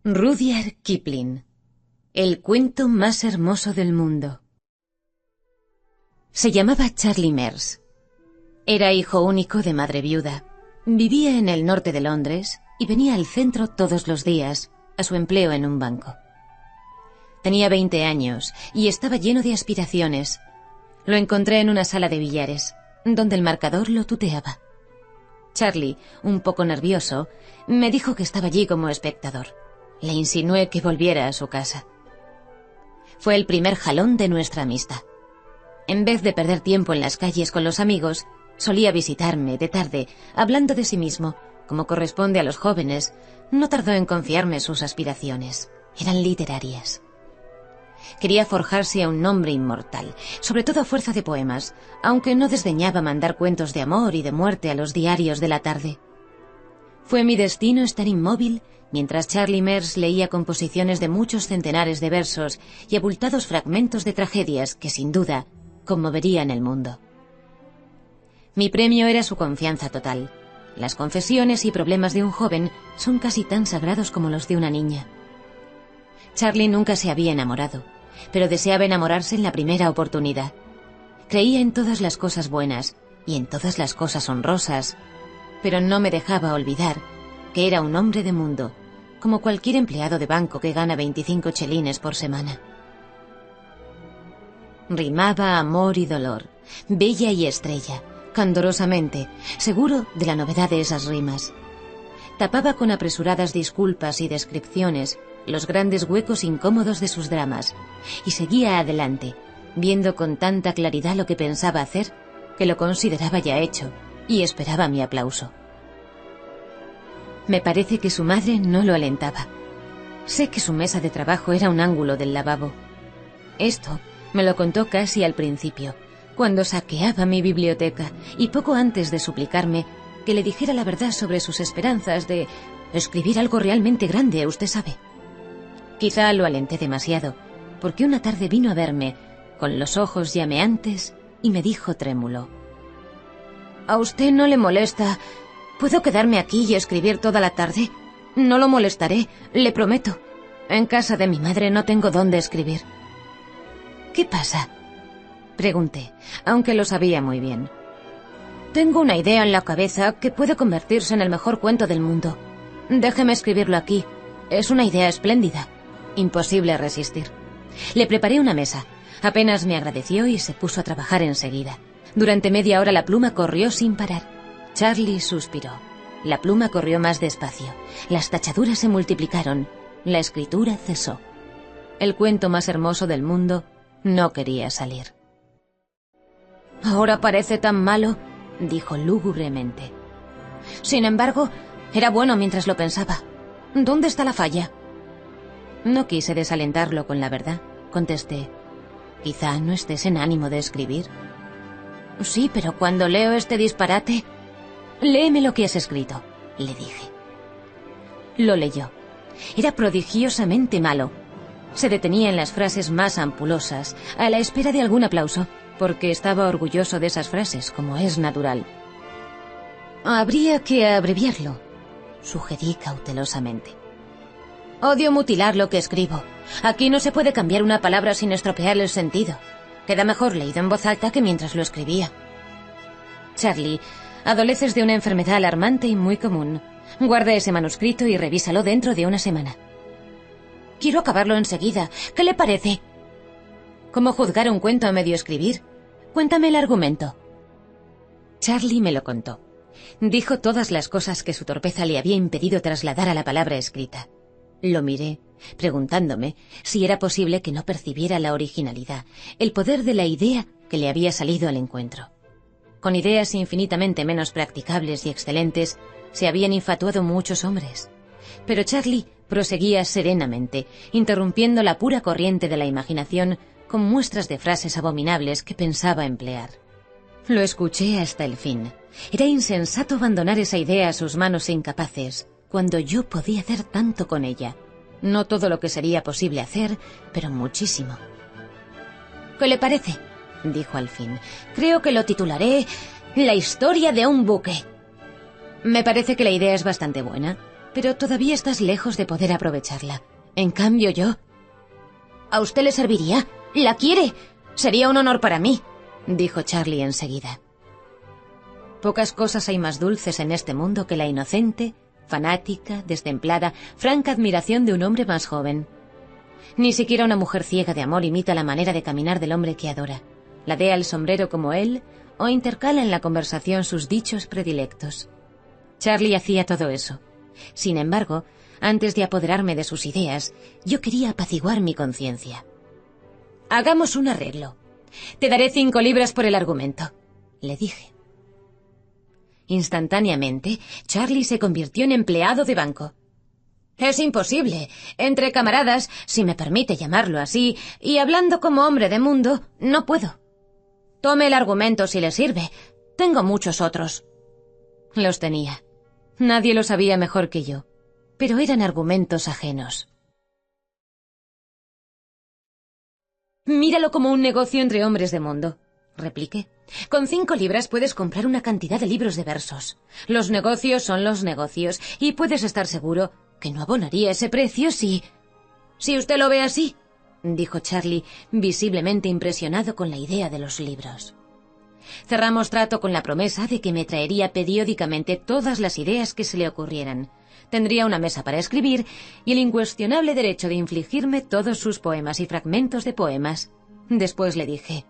Rudyard Kipling. El cuento más hermoso del mundo. Se llamaba Charlie Mears. Era hijo único de madre viuda. Vivía en el norte de Londres y venía al centro todos los días, a su empleo en un banco. Tenía 20 años y estaba lleno de aspiraciones. Lo encontré en una sala de billares, donde el marcador lo tuteaba. Charlie, un poco nervioso, me dijo que estaba allí como espectador. Le insinué que volviera a su casa. Fue el primer jalón de nuestra amistad. En vez de perder tiempo en las calles con los amigos, solía visitarme de tarde, hablando de sí mismo, como corresponde a los jóvenes. No tardó en confiarme sus aspiraciones. Eran literarias. Quería forjarse a un nombre inmortal, sobre todo a fuerza de poemas, aunque no desdeñaba mandar cuentos de amor y de muerte a los diarios de la tarde. Fue mi destino estar inmóvil mientras Charlie Mears leía composiciones de muchos centenares de versos y abultados fragmentos de tragedias que, sin duda, conmoverían el mundo. Mi premio era su confianza total. Las confesiones y problemas de un joven son casi tan sagrados como los de una niña. Charlie nunca se había enamorado, pero deseaba enamorarse en la primera oportunidad. Creía en todas las cosas buenas y en todas las cosas honrosas, pero no me dejaba olvidar que era un hombre de mundo, como cualquier empleado de banco que gana 25 chelines por semana. Rimaba amor y dolor, bella y estrella, candorosamente, seguro de la novedad de esas rimas. Tapaba con apresuradas disculpas y descripciones los grandes huecos incómodos de sus dramas, y seguía adelante, viendo con tanta claridad lo que pensaba hacer, que lo consideraba ya hecho, y esperaba mi aplauso. Me parece que su madre no lo alentaba. Sé que su mesa de trabajo era un ángulo del lavabo. Esto me lo contó casi al principio, cuando saqueaba mi biblioteca, y poco antes de suplicarme que le dijera la verdad sobre sus esperanzas de escribir algo realmente grande, usted sabe. Quizá lo alenté demasiado, porque una tarde vino a verme, con los ojos llameantes, y me dijo trémulo: ¿A usted no le molesta? ¿Puedo quedarme aquí y escribir toda la tarde? No lo molestaré, le prometo. En casa de mi madre no tengo dónde escribir. ¿Qué pasa?, pregunté, aunque lo sabía muy bien. Tengo una idea en la cabeza que puede convertirse en el mejor cuento del mundo. Déjeme escribirlo aquí. Es una idea espléndida. Imposible resistir. Le preparé una mesa. Apenas me agradeció y se puso a trabajar enseguida. Durante media hora la pluma corrió sin parar. Charlie suspiró. La pluma corrió más despacio. Las tachaduras se multiplicaron. La escritura cesó. El cuento más hermoso del mundo no quería salir. «Ahora parece tan malo», dijo lúgubremente. «Sin embargo, era bueno mientras lo pensaba. ¿Dónde está la falla?» No quise desalentarlo con la verdad. Contesté: «Quizá no estés en ánimo de escribir». «Sí, pero cuando leo este disparate...» «Léeme lo que has escrito», le dije. Lo leyó. Era prodigiosamente malo. Se detenía en las frases más ampulosas, a la espera de algún aplauso, porque estaba orgulloso de esas frases, como es natural. «Habría que abreviarlo», sugerí cautelosamente. «Odio mutilar lo que escribo. Aquí no se puede cambiar una palabra sin estropear el sentido. Queda mejor leído en voz alta que mientras lo escribía». «Charlie, adoleces de una enfermedad alarmante y muy común. Guarda ese manuscrito y revísalo dentro de una semana». «Quiero acabarlo enseguida. ¿Qué le parece?» «¿Cómo juzgar un cuento a medio escribir? Cuéntame el argumento». Charlie me lo contó. Dijo todas las cosas que su torpeza le había impedido trasladar a la palabra escrita. Lo miré, preguntándome si era posible que no percibiera la originalidad, el poder de la idea que le había salido al encuentro. Con ideas infinitamente menos practicables y excelentes se habían infatuado muchos hombres. Pero Charlie proseguía serenamente, interrumpiendo la pura corriente de la imaginación con muestras de frases abominables que pensaba emplear. Lo escuché hasta el fin. Era insensato abandonar esa idea a sus manos incapaces, cuando yo podía hacer tanto con ella. No todo lo que sería posible hacer, pero muchísimo. «¿Qué le parece?», dijo al fin. «Creo que lo titularé La historia de un buque». «Me parece que la idea es bastante buena. pero todavía estás lejos de poder aprovecharla. En cambio yo... ¿A usted le serviría? ¿La quiere? Sería un honor para mí, dijo Charlie enseguida. Pocas cosas hay más dulces en este mundo que la inocente, fanática, destemplada, franca admiración de un hombre más joven. Ni siquiera una mujer ciega de amor imita la manera de caminar del hombre que adora, ladea el sombrero como él o intercala en la conversación sus dichos predilectos. Charlie hacía todo eso. Sin embargo, antes de apoderarme de sus ideas, yo quería apaciguar mi conciencia. «Hagamos un arreglo. Te daré 5 libras por el argumento», le dije. Instantáneamente, Charlie se convirtió en empleado de banco. «Es imposible. Entre camaradas, si me permite llamarlo así, y hablando como hombre de mundo, no puedo. Tome el argumento si le sirve. Tengo muchos otros». Los tenía. Nadie lo sabía mejor que yo, pero eran argumentos ajenos. «Míralo como un negocio entre hombres de mundo», repliqué. «Con 5 libras puedes comprar una cantidad de libros de versos. Los negocios son los negocios, y puedes estar seguro que no abonaría ese precio si... Si usted lo ve así», dijo Charlie, visiblemente impresionado con la idea de los libros. Cerramos trato con la promesa de que me traería periódicamente todas las ideas que se le ocurrieran. Tendría una mesa para escribir y el incuestionable derecho de infligirme todos sus poemas y fragmentos de poemas. Después le dije: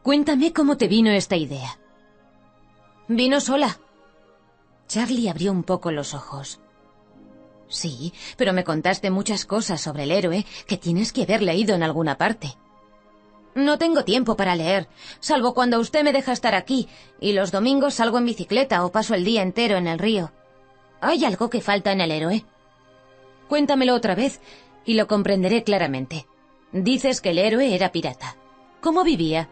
«Cuéntame cómo te vino esta idea». «Vino sola». Charlie abrió un poco los ojos. «Sí, pero me contaste muchas cosas sobre el héroe que tienes que haber leído en alguna parte». «No tengo tiempo para leer, salvo cuando usted me deja estar aquí, y los domingos salgo en bicicleta o paso el día entero en el río. ¿Hay algo que falta en el héroe?» «Cuéntamelo otra vez y lo comprenderé claramente. Dices que el héroe era pirata. ¿Cómo vivía?»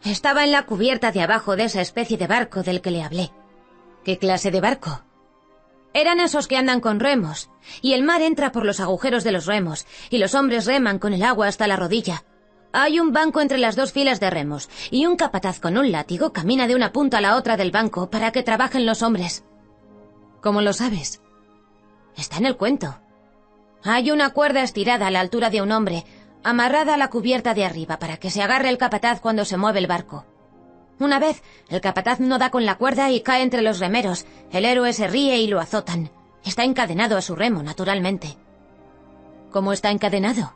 «Estaba en la cubierta de abajo de esa especie de barco del que le hablé». «¿Qué clase de barco?» «Eran esos que andan con remos, y el mar entra por los agujeros de los remos, y los hombres reman con el agua hasta la rodilla. Hay un banco entre las 2 filas de remos, y un capataz con un látigo camina de una punta a la otra del banco para que trabajen los hombres». «¿Cómo lo sabes?» «Está en el cuento. Hay una cuerda estirada a la altura de un hombre, amarrada a la cubierta de arriba para que se agarre el capataz cuando se mueve el barco. Una vez, el capataz no da con la cuerda y cae entre los remeros. El héroe se ríe y lo azotan. Está encadenado a su remo, naturalmente». «¿Cómo está encadenado?»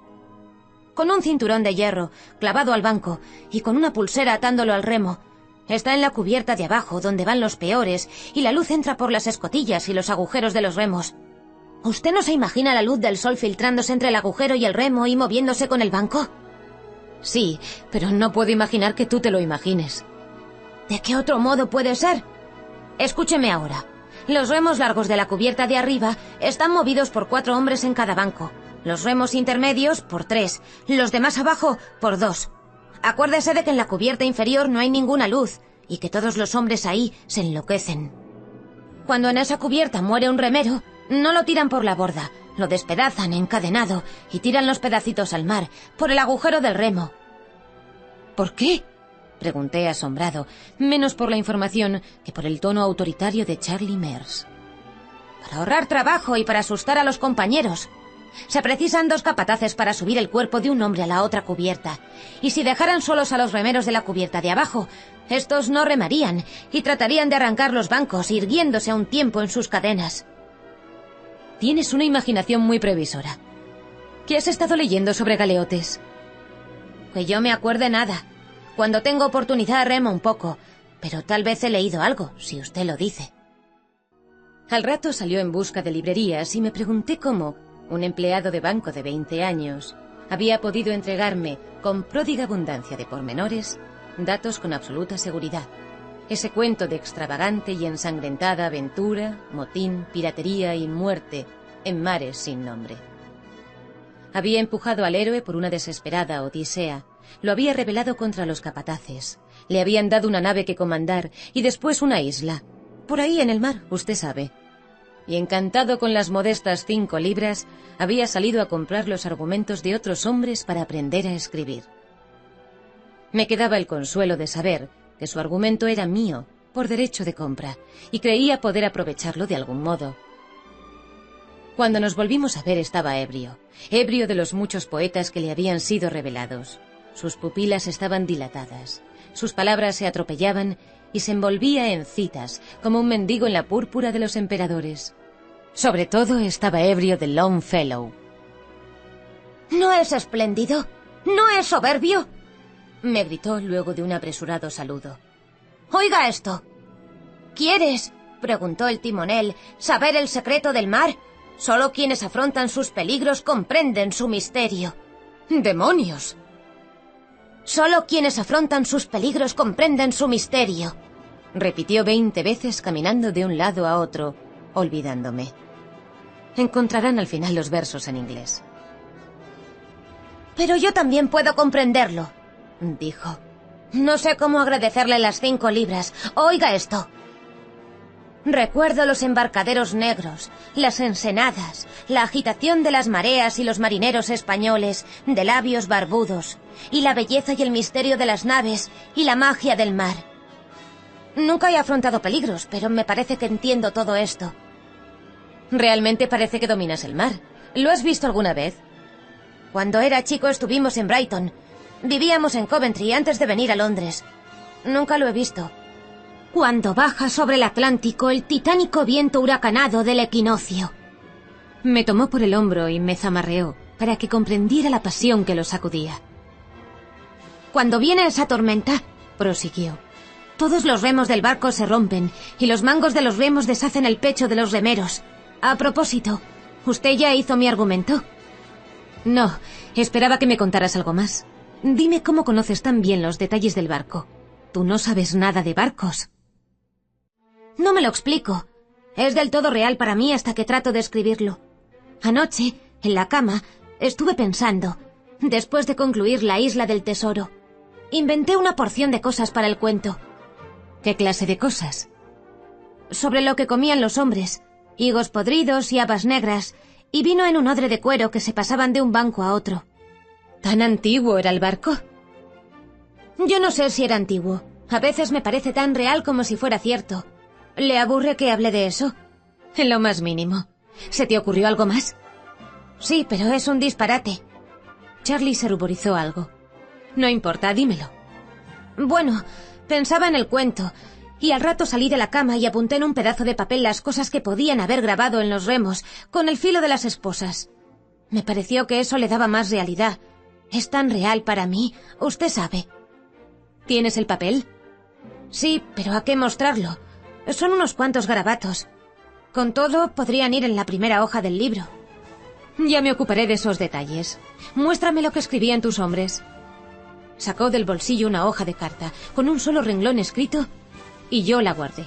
«Con un cinturón de hierro, clavado al banco, y con una pulsera atándolo al remo. Está en la cubierta de abajo, donde van los peores, y la luz entra por las escotillas y los agujeros de los remos. ¿Usted no se imagina la luz del sol filtrándose entre el agujero y el remo y moviéndose con el banco?» «Sí, pero no puedo imaginar que tú te lo imagines». «¿De qué otro modo puede ser? Escúcheme ahora. Los remos largos de la cubierta de arriba están movidos por 4 hombres en cada banco. Los remos intermedios por 3, los de más abajo por 2. Acuérdese de que en la cubierta inferior no hay ninguna luz y que todos los hombres ahí se enloquecen. Cuando en esa cubierta muere un remero, no lo tiran por la borda, lo despedazan encadenado y tiran los pedacitos al mar, por el agujero del remo». «¿Por qué?», pregunté asombrado, menos por la información que por el tono autoritario de Charlie Mears. «Para ahorrar trabajo y para asustar a los compañeros. Se precisan 2 capataces para subir el cuerpo de un hombre a la otra cubierta, y si dejaran solos a los remeros de la cubierta de abajo, estos no remarían y tratarían de arrancar los bancos, irguiéndose a un tiempo en sus cadenas». «Tienes una imaginación muy previsora. ¿Qué has estado leyendo sobre galeotes?» «Que yo me acuerde nada. Cuando tengo oportunidad remo un poco, pero tal vez he leído algo, si usted lo dice». Al rato salió en busca de librerías y me pregunté cómo un empleado de banco de 20 años había podido entregarme, con pródiga abundancia de pormenores, datos con absoluta seguridad. Ese cuento de extravagante y ensangrentada aventura, motín, piratería y muerte en mares sin nombre. Había empujado al héroe por una desesperada odisea, lo había rebelado contra los capataces, le habían dado una nave que comandar y después una isla, por ahí en el mar, usted sabe. Y encantado con las modestas 5 libras, había salido a comprar los argumentos de otros hombres para aprender a escribir. Me quedaba el consuelo de saber que su argumento era mío, por derecho de compra, y creía poder aprovecharlo de algún modo. Cuando nos volvimos a ver estaba ebrio de los muchos poetas que le habían sido revelados. Sus pupilas estaban dilatadas, sus palabras se atropellaban y se envolvía en citas, como un mendigo en la púrpura de los emperadores. Sobre todo estaba ebrio de Longfellow. ¿No es espléndido? ¿No es soberbio? Me gritó luego de un apresurado saludo. Oiga esto. ¿Quieres, preguntó el timonel, saber el secreto del mar? Solo quienes afrontan sus peligros comprenden su misterio. ¡Demonios! Solo quienes afrontan sus peligros comprenden su misterio. Repitió 20 veces caminando de un lado a otro, olvidándome. Encontrarán al final los versos en inglés. Pero yo también puedo comprenderlo, dijo. No sé cómo agradecerle las 5 libras. Oiga esto. Recuerdo los embarcaderos negros, las ensenadas, la agitación de las mareas y los marineros españoles, de labios barbudos, y la belleza y el misterio de las naves y la magia del mar. Nunca he afrontado peligros, pero me parece que entiendo todo esto. Realmente parece que dominas el mar. ¿Lo has visto alguna vez? Cuando era chico estuvimos en Brighton. Vivíamos en Coventry antes de venir a Londres. Nunca lo he visto. Cuando baja sobre el Atlántico el titánico viento huracanado del equinoccio. Me tomó por el hombro y me zamarreó para que comprendiera la pasión que lo sacudía. Cuando viene esa tormenta, prosiguió, todos los remos del barco se rompen y los mangos de los remos deshacen el pecho de los remeros. A propósito, ¿usted ya hizo mi argumento? No, esperaba que me contaras algo más. Dime cómo conoces tan bien los detalles del barco. Tú no sabes nada de barcos. No me lo explico. Es del todo real para mí hasta que trato de escribirlo. Anoche, en la cama, estuve pensando, después de concluir La isla del tesoro. Inventé una porción de cosas para el cuento. ¿Qué clase de cosas? Sobre lo que comían los hombres, higos podridos y habas negras, y vino en un odre de cuero que se pasaban de un banco a otro. ¿Tan antiguo era el barco? Yo no sé si era antiguo. A veces me parece tan real como si fuera cierto. ¿Le aburre que hable de eso? En lo más mínimo. ¿Se te ocurrió algo más? Sí, pero es un disparate. Charlie se ruborizó algo. No importa, dímelo. Bueno, pensaba en el cuento, y al rato salí de la cama y apunté en un pedazo de papel las cosas que podían haber grabado en los remos, con el filo de las esposas. Me pareció que eso le daba más realidad. Es tan real para mí, usted sabe. ¿Tienes el papel? Sí, pero ¿a qué mostrarlo? Son unos cuantos garabatos. Con todo, podrían ir en la primera hoja del libro. Ya me ocuparé de esos detalles. Muéstrame lo que escribían tus hombres. Sacó del bolsillo una hoja de carta, con un solo renglón escrito, y yo la guardé.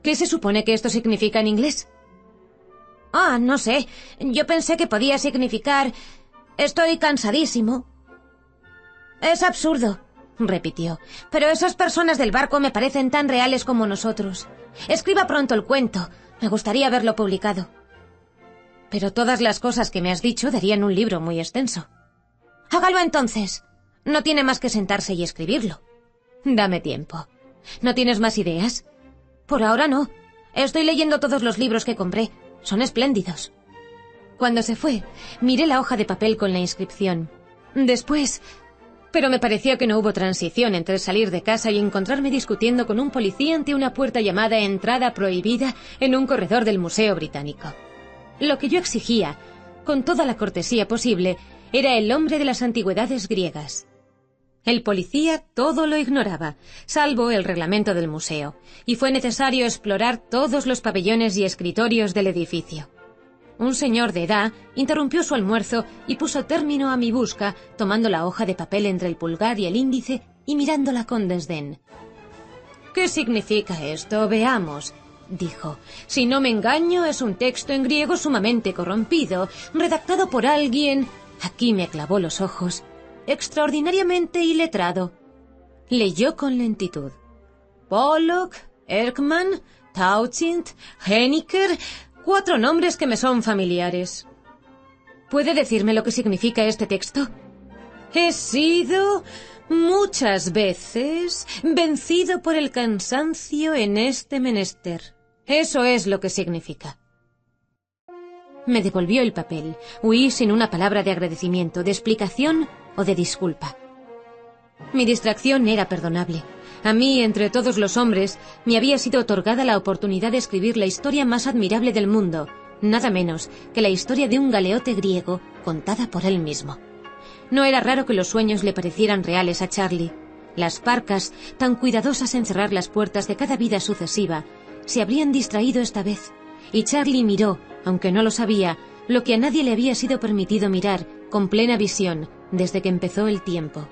¿Qué se supone que esto significa en inglés? Ah, no sé. Yo pensé que podía significar... Estoy cansadísimo. Es absurdo, repitió. Pero esas personas del barco me parecen tan reales como nosotros. Escriba pronto el cuento. Me gustaría verlo publicado. Pero todas las cosas que me has dicho darían un libro muy extenso. Hágalo entonces. No tiene más que sentarse y escribirlo. Dame tiempo. ¿No tienes más ideas? Por ahora no. Estoy leyendo todos los libros que compré. Son espléndidos. Cuando se fue, miré la hoja de papel con la inscripción. Después... Pero me pareció que no hubo transición entre salir de casa y encontrarme discutiendo con un policía ante una puerta llamada Entrada Prohibida en un corredor del Museo Británico. Lo que yo exigía, con toda la cortesía posible, era el hombre de las antigüedades griegas. El policía todo lo ignoraba, salvo el reglamento del museo, y fue necesario explorar todos los pabellones y escritorios del edificio. Un señor de edad interrumpió su almuerzo y puso término a mi busca, tomando la hoja de papel entre el pulgar y el índice y mirándola con desdén. «¿Qué significa esto? Veamos», dijo. «Si no me engaño, es un texto en griego sumamente corrompido, redactado por alguien...» Aquí me clavó los ojos. «Extraordinariamente iletrado». Leyó con lentitud. «Pollock, Erckmann, Tauchint, Henniker... 4 nombres que me son familiares». ¿Puede decirme lo que significa este texto? «He sido muchas veces vencido por el cansancio en este menester». Eso es lo que significa. Me devolvió el papel. Huí sin una palabra de agradecimiento, de explicación o de disculpa. Mi distracción era perdonable. A mí, entre todos los hombres, me había sido otorgada la oportunidad de escribir la historia más admirable del mundo, nada menos que la historia de un galeote griego contada por él mismo. No era raro que los sueños le parecieran reales a Charlie. Las parcas, tan cuidadosas en cerrar las puertas de cada vida sucesiva, se habrían distraído esta vez, y Charlie miró, aunque no lo sabía, lo que a nadie le había sido permitido mirar, con plena visión, desde que empezó el tiempo.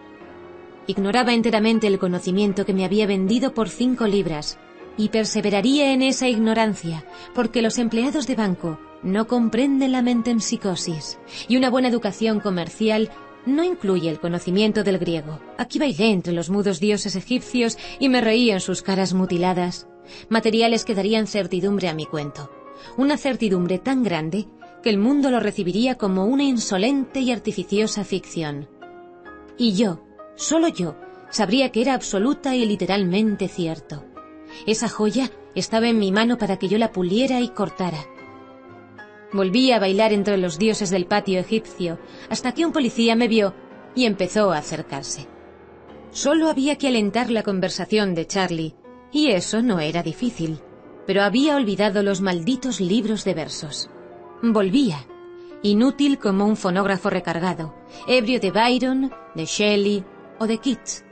Ignoraba enteramente el conocimiento que me había vendido por 5 libras, y perseveraría en esa ignorancia, porque los empleados de banco no comprenden la metempsicosis, y una buena educación comercial no incluye el conocimiento del griego. Aquí bailé entre los mudos dioses egipcios y me reí en sus caras mutiladas, materiales que darían certidumbre a mi cuento, una certidumbre tan grande que el mundo lo recibiría como una insolente y artificiosa ficción. Y yo, solo yo, sabría que era absoluta y literalmente cierto. Esa joya estaba en mi mano para que yo la puliera y cortara. Volví a bailar entre los dioses del patio egipcio, hasta que un policía me vio y empezó a acercarse. Solo había que alentar la conversación de Charlie, y eso no era difícil, pero había olvidado los malditos libros de versos. Volvía, inútil como un fonógrafo recargado, ebrio de Byron, de Shelley o de Keats.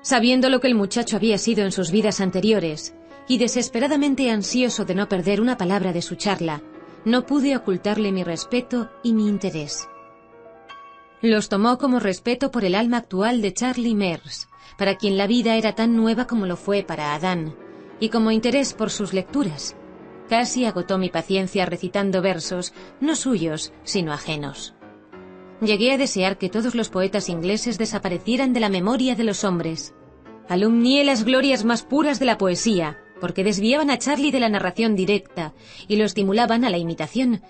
Sabiendo lo que el muchacho había sido en sus vidas anteriores, y desesperadamente ansioso de no perder una palabra de su charla, no pude ocultarle mi respeto y mi interés. Los tomó como respeto por el alma actual de Charlie Mears, para quien la vida era tan nueva como lo fue para Adán, y como interés por sus lecturas. Casi agotó mi paciencia recitando versos, no suyos, sino ajenos. Llegué a desear que todos los poetas ingleses desaparecieran de la memoria de los hombres. Alumnié las glorias más puras de la poesía, porque desviaban a Charlie de la narración directa y lo estimulaban a la imitación,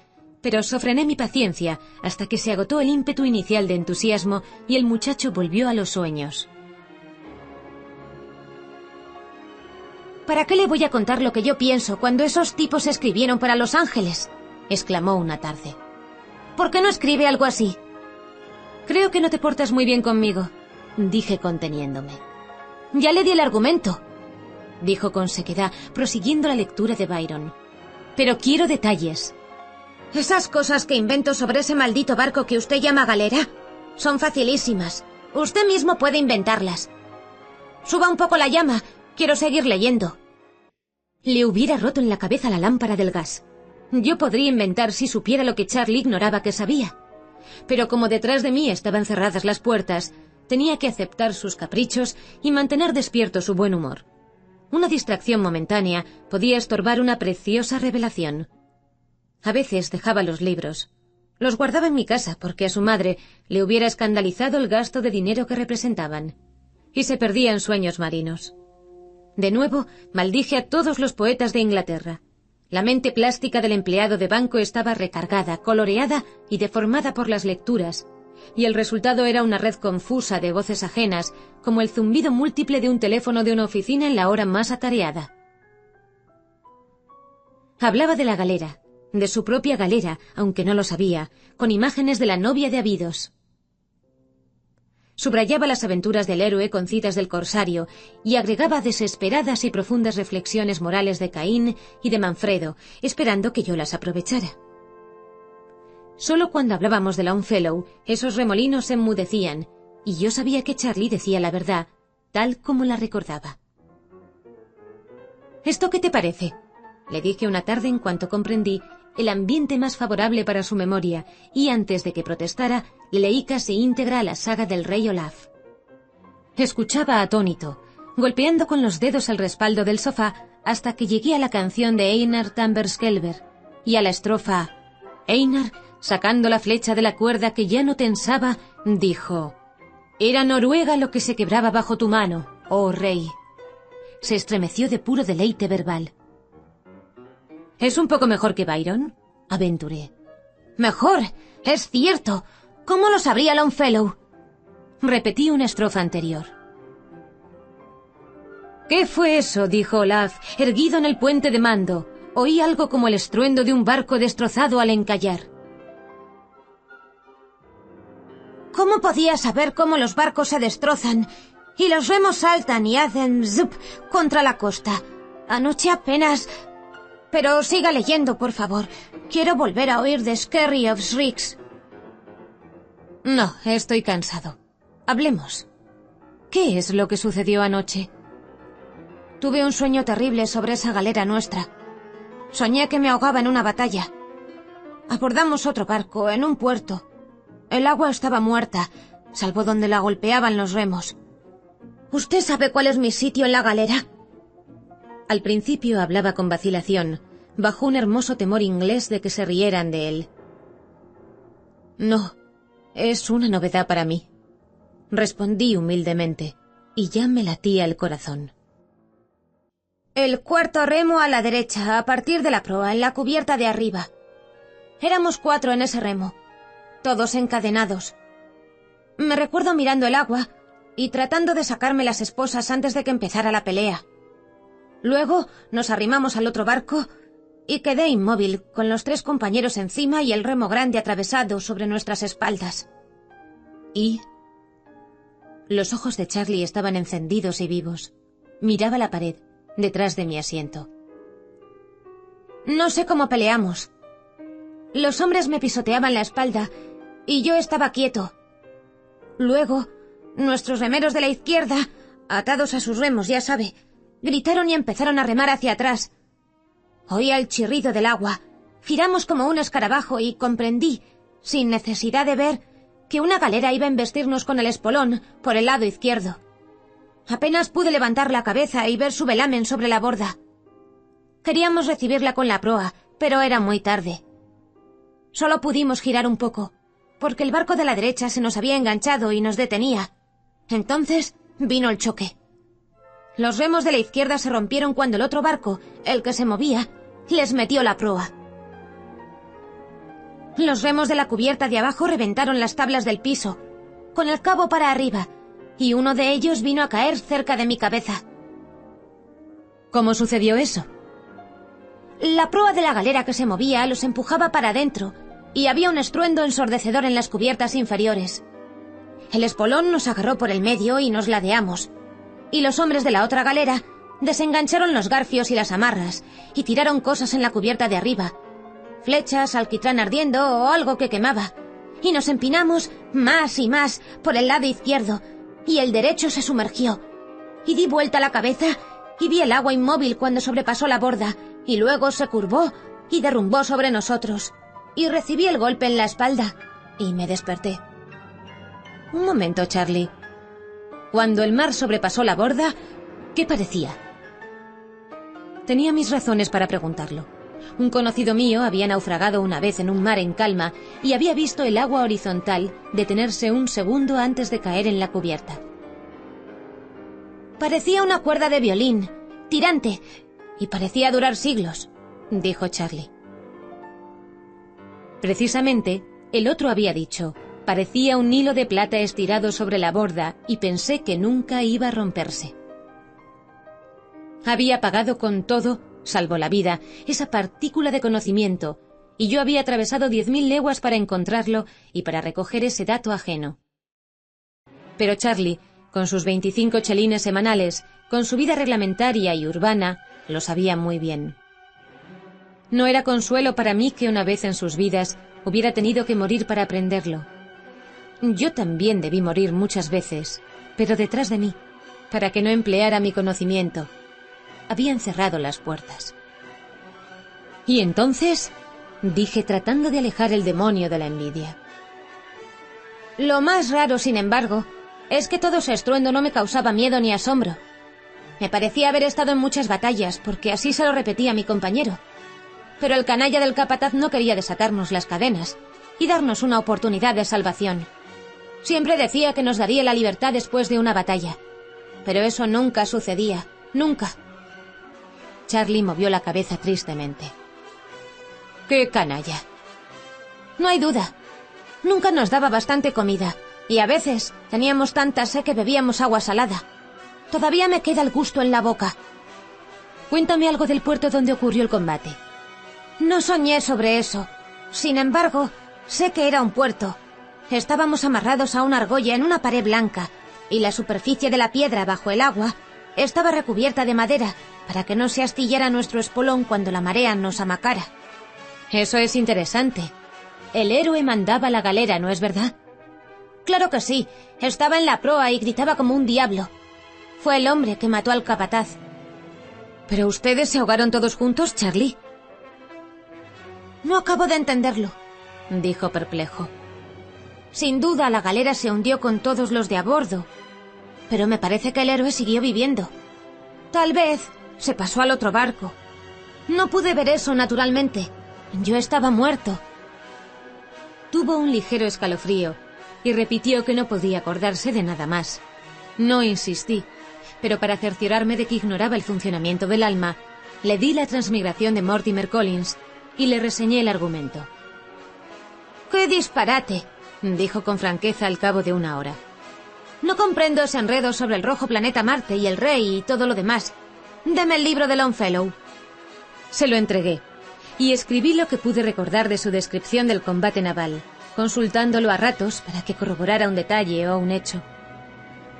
pero sofrené mi paciencia hasta que se agotó el ímpetu inicial de entusiasmo y el muchacho volvió a los sueños. ¿Para qué le voy a contar lo que yo pienso cuando esos tipos escribieron para Los Ángeles?, exclamó una tarde. ¿Por qué no escribe algo así? Creo que no te portas muy bien conmigo, dije conteniéndome. Ya le di el argumento, dijo con sequedad, prosiguiendo la lectura de Byron. Pero quiero detalles. Esas cosas que invento sobre ese maldito barco que usted llama galera son facilísimas. Usted mismo puede inventarlas. Suba un poco la llama. Quiero seguir leyendo. Le hubiera roto en la cabeza la lámpara del gas. Yo podría inventar si supiera lo que Charlie ignoraba que sabía. Pero como detrás de mí estaban cerradas las puertas, tenía que aceptar sus caprichos y mantener despierto su buen humor. Una distracción momentánea podía estorbar una preciosa revelación. A veces dejaba los libros. Los guardaba en mi casa porque a su madre le hubiera escandalizado el gasto de dinero que representaban. Y se perdía en sueños marinos. De nuevo, maldije a todos los poetas de Inglaterra. La mente plástica del empleado de banco estaba recargada, coloreada y deformada por las lecturas, y el resultado era una red confusa de voces ajenas, como el zumbido múltiple de un teléfono de una oficina en la hora más atareada. Hablaba de la galera, de su propia galera, aunque no lo sabía, con imágenes de la novia de Abidos. Subrayaba las aventuras del héroe con citas del corsario y agregaba desesperadas y profundas reflexiones morales de Caín y de Manfredo, esperando que yo las aprovechara. Solo cuando hablábamos de Longfellow, esos remolinos se enmudecían, y yo sabía que Charlie decía la verdad, tal como la recordaba. ¿Esto qué te parece?, le dije una tarde en cuanto comprendí el ambiente más favorable para su memoria, y antes de que protestara, le leí casi íntegra la saga del rey Olaf. Escuchaba atónito, golpeando con los dedos el respaldo del sofá hasta que llegué a la canción de Einar Tamberskelver y a la estrofa Einar, sacando la flecha de la cuerda que ya no tensaba, dijo: «Era Noruega lo que se quebraba bajo tu mano, oh rey». Se estremeció de puro deleite verbal. «¿Es un poco mejor que Byron?», aventuré. «Mejor, es cierto. ¿Cómo lo sabría Longfellow?». Repetí una estrofa anterior. «¿Qué fue eso?», dijo Olaf, erguido en el puente de mando. oí algo como el estruendo de un barco destrozado al encallar. ¿Cómo podía saber cómo los barcos se destrozan y los remos saltan y hacen zup contra la costa? Anoche apenas... Pero siga leyendo, por favor. Quiero volver a oír The Skerry of Shrieks. No, estoy cansado. Hablemos. ¿Qué es lo que sucedió anoche? Tuve un sueño terrible sobre esa galera nuestra. Soñé que me ahogaba en una batalla. Abordamos otro barco en un puerto. El agua estaba muerta, salvo donde la golpeaban los remos. ¿Usted sabe cuál es mi sitio en la galera? Al principio hablaba con vacilación, bajo un hermoso temor inglés de que se rieran de él. No, es una novedad para mí. Respondí humildemente, y ya me latía el corazón. El cuarto remo a la derecha, a partir de la proa, en la cubierta de arriba. Éramos 4 en ese remo, todos encadenados. Me recuerdo mirando el agua y tratando de sacarme las esposas antes de que empezara la pelea. Luego nos arrimamos al otro barco y quedé inmóvil, con los 3 compañeros encima y el remo grande atravesado sobre nuestras espaldas. ¿Y? Los ojos de Charlie estaban encendidos y vivos. Miraba la pared, detrás de mi asiento. No sé cómo peleamos. Los hombres me pisoteaban la espalda y yo estaba quieto. Luego, nuestros remeros de la izquierda, atados a sus remos, ya sabe, gritaron y empezaron a remar hacia atrás. Oía el chirrido del agua. Giramos como un escarabajo y comprendí, sin necesidad de ver, que una galera iba a embestirnos con el espolón por el lado izquierdo. Apenas pude levantar la cabeza y ver su velamen sobre la borda. Queríamos recibirla con la proa, pero era muy tarde. Solo pudimos girar un poco, porque el barco de la derecha se nos había enganchado y nos detenía. Entonces vino el choque. Los remos de la izquierda se rompieron cuando el otro barco, el que se movía, les metió la proa. Los remos de la cubierta de abajo reventaron las tablas del piso, con el cabo para arriba, y uno de ellos vino a caer cerca de mi cabeza. ¿Cómo sucedió eso? La proa de la galera que se movía los empujaba para adentro, y había un estruendo ensordecedor en las cubiertas inferiores. El espolón nos agarró por el medio y nos ladeamos, y los hombres de la otra galera desengancharon los garfios y las amarras, y tiraron cosas en la cubierta de arriba, flechas, alquitrán ardiendo o algo que quemaba, y nos empinamos más y más por el lado izquierdo, y el derecho se sumergió, y di vuelta la cabeza y vi el agua inmóvil cuando sobrepasó la borda, y luego se curvó y derrumbó sobre nosotros, y recibí el golpe en la espalda, y me desperté. Un momento, Charlie. Cuando el mar sobrepasó la borda, ¿qué parecía? Tenía mis razones para preguntarlo. Un conocido mío había naufragado una vez en un mar en calma y había visto el agua horizontal detenerse un segundo antes de caer en la cubierta. Parecía una cuerda de violín, tirante, y parecía durar siglos, dijo Charlie. Precisamente, el otro había dicho, parecía un hilo de plata estirado sobre la borda y pensé que nunca iba a romperse. Había pagado con todo, salvo la vida, esa partícula de conocimiento, y yo había atravesado 10.000 leguas para encontrarlo y para recoger ese dato ajeno. Pero Charlie, con sus 25 chelines semanales, con su vida reglamentaria y urbana, lo sabía muy bien. No era consuelo para mí que una vez en sus vidas hubiera tenido que morir para aprenderlo. Yo también debí morir muchas veces, pero detrás de mí, para que no empleara mi conocimiento, habían cerrado las puertas. ¿Y entonces? Dije tratando de alejar el demonio de la envidia. Lo más raro, sin embargo, es que todo ese estruendo no me causaba miedo ni asombro. Me parecía haber estado en muchas batallas, porque así se lo repetía mi compañero. Pero el canalla del capataz no quería desatarnos las cadenas y darnos una oportunidad de salvación. Siempre decía que nos daría la libertad después de una batalla. Pero eso nunca sucedía, nunca. Charlie movió la cabeza tristemente. ¡Qué canalla! No hay duda. Nunca nos daba bastante comida, y a veces teníamos tanta sed que bebíamos agua salada. Todavía me queda el gusto en la boca. Cuéntame algo del puerto donde ocurrió el combate. No soñé sobre eso. Sin embargo, sé que era un puerto. Estábamos amarrados a una argolla en una pared blanca, y la superficie de la piedra bajo el agua estaba recubierta de madera para que no se astillara nuestro espolón cuando la marea nos amacara. Eso es interesante. El héroe mandaba la galera, ¿no es verdad? Claro que sí. Estaba en la proa y gritaba como un diablo. Fue el hombre que mató al capataz. ¿Pero ustedes se ahogaron todos juntos, Charlie? No acabo de entenderlo, dijo perplejo. Sin duda la galera se hundió con todos los de a bordo, pero me parece que el héroe siguió viviendo. Tal vez se pasó al otro barco. No pude ver eso, naturalmente. Yo estaba muerto. Tuvo un ligero escalofrío y repitió que no podía acordarse de nada más. No insistí, pero para cerciorarme de que ignoraba el funcionamiento del alma, le di la transmigración de Mortimer Collins y le reseñé el argumento. ¡Qué disparate!, dijo con franqueza al cabo de una hora. No comprendo ese enredo sobre el rojo planeta Marte y el rey y todo lo demás. Deme el libro de Longfellow. Se lo entregué, y escribí lo que pude recordar de su descripción del combate naval, consultándolo a ratos para que corroborara un detalle o un hecho.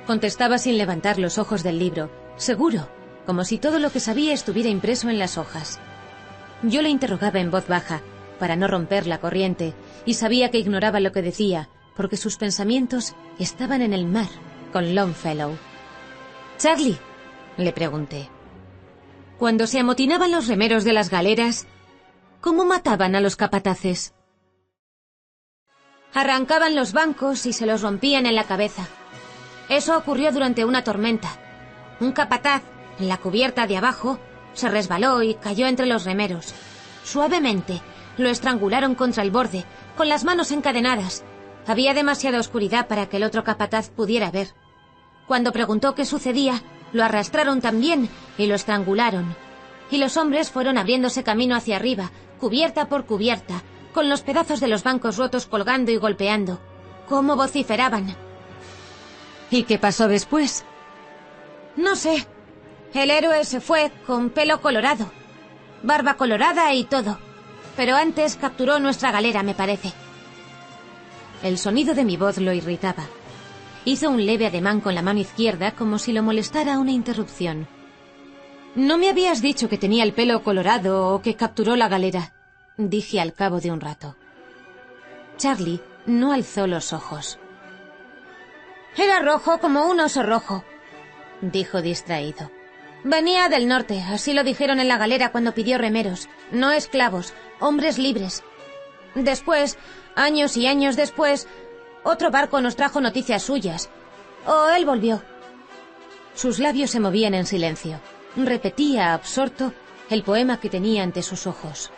Contestaba sin levantar los ojos del libro, seguro, como si todo lo que sabía estuviera impreso en las hojas. Yo le interrogaba en voz baja, para no romper la corriente, y sabía que ignoraba lo que decía, porque sus pensamientos estaban en el mar, con Longfellow. «Charlie», le pregunté, «cuando se amotinaban los remeros de las galeras, ¿cómo mataban a los capataces?» Arrancaban los bancos y se los rompían en la cabeza. Eso ocurrió durante una tormenta. Un capataz, en la cubierta de abajo, se resbaló y cayó entre los remeros. Suavemente, lo estrangularon contra el borde, con las manos encadenadas. Había demasiada oscuridad para que el otro capataz pudiera ver. Cuando preguntó qué sucedía, lo arrastraron también y lo estrangularon. Y los hombres fueron abriéndose camino hacia arriba, cubierta por cubierta, con los pedazos de los bancos rotos colgando y golpeando. ¡Cómo vociferaban! ¿Y qué pasó después? No sé. El héroe se fue con pelo colorado, barba colorada y todo. Pero antes capturó nuestra galera, me parece. El sonido de mi voz lo irritaba. Hizo un leve ademán con la mano izquierda como si lo molestara una interrupción. «¿No me habías dicho que tenía el pelo colorado o que capturó la galera?», dije al cabo de un rato. Charlie no alzó los ojos. «Era rojo como un oso rojo», dijo distraído. «Venía del norte, así lo dijeron en la galera cuando pidió remeros, no esclavos, hombres libres. Después, años y años después, otro barco nos trajo noticias suyas. O él volvió». Sus labios se movían en silencio. Repetía, absorto, el poema que tenía ante sus ojos.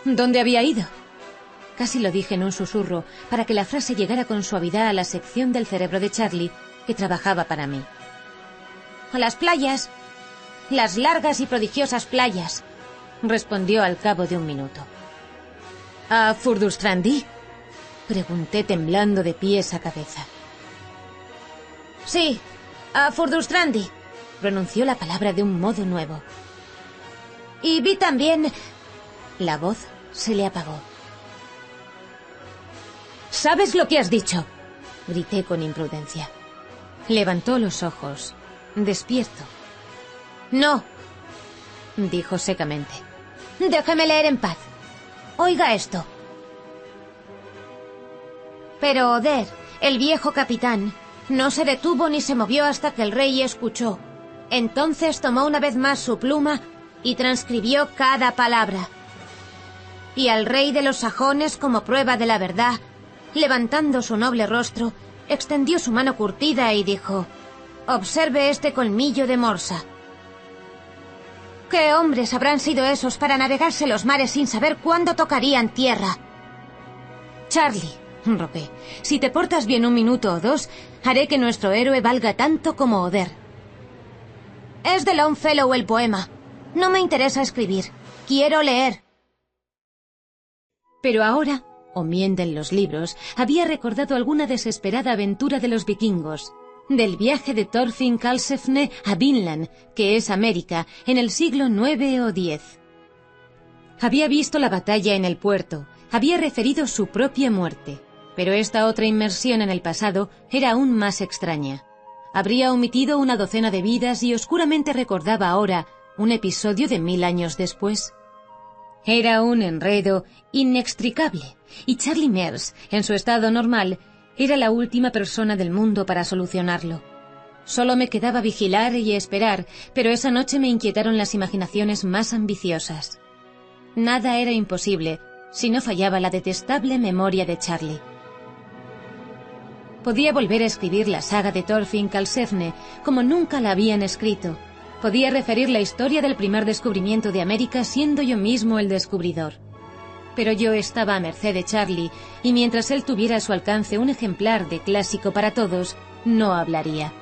¿Dónde había ido? Casi lo dije en un susurro, para que la frase llegara con suavidad a la sección del cerebro de Charlie, que trabajaba para mí. «A las playas. Las largas y prodigiosas playas», respondió al cabo de un minuto. «¿A Furdurstrandi?», pregunté temblando de pies a cabeza. «Sí, a Furdurstrandi», pronunció la palabra de un modo nuevo. «Y vi también...» La voz se le apagó. «¿Sabes lo que has dicho?», grité con imprudencia. Levantó los ojos, despierto. «No», dijo secamente. «Déjeme leer en paz. Oiga esto». Pero Oder, el viejo capitán, no se detuvo ni se movió hasta que el rey escuchó. Entonces tomó una vez más su pluma y transcribió cada palabra. Y al rey de los sajones, como prueba de la verdad, levantando su noble rostro, extendió su mano curtida y dijo: «Observe este colmillo de morsa». ¿Qué hombres habrán sido esos para navegarse los mares sin saber cuándo tocarían tierra? «Charlie», rogué, «si te portas bien un minuto o dos, haré que nuestro héroe valga tanto como Oder». «Es de Longfellow el poema. No me interesa escribir. Quiero leer». Pero ahora, o mienten los libros, había recordado alguna desesperada aventura de los vikingos, del viaje de Thorfinn Karlsefne a Vinland, que es América, en el siglo IX o X. Había visto la batalla en el puerto, había referido su propia muerte, pero esta otra inmersión en el pasado era aún más extraña. Habría omitido una docena de vidas y oscuramente recordaba ahora un episodio de 1000 años después. Era un enredo inextricable, y Charlie Mears, en su estado normal, era la última persona del mundo para solucionarlo. Solo me quedaba vigilar y esperar, pero esa noche me inquietaron las imaginaciones más ambiciosas. Nada era imposible si no fallaba la detestable memoria de Charlie. Podía volver a escribir la saga de Thorfinn Karlsefne como nunca la habían escrito. Podía referir la historia del primer descubrimiento de América siendo yo mismo el descubridor. Pero yo estaba a merced de Charlie, y mientras él tuviera a su alcance un ejemplar de clásico para todos, no hablaría.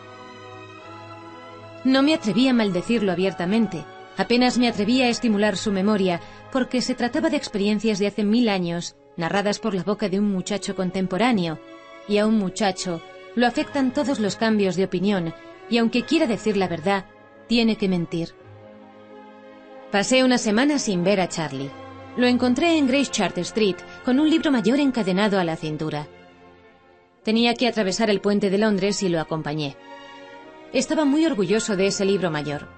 No me atrevía a maldecirlo abiertamente, apenas me atrevía a estimular su memoria, porque se trataba de experiencias de hace 1000 años, narradas por la boca de un muchacho contemporáneo, y a un muchacho lo afectan todos los cambios de opinión, y aunque quiera decir la verdad, tiene que mentir. Pasé una semana sin ver a Charlie. Lo encontré en Great Charter Street, con un libro mayor encadenado a la cintura. Tenía que atravesar el puente de Londres y lo acompañé. Estaba muy orgulloso de ese libro mayor.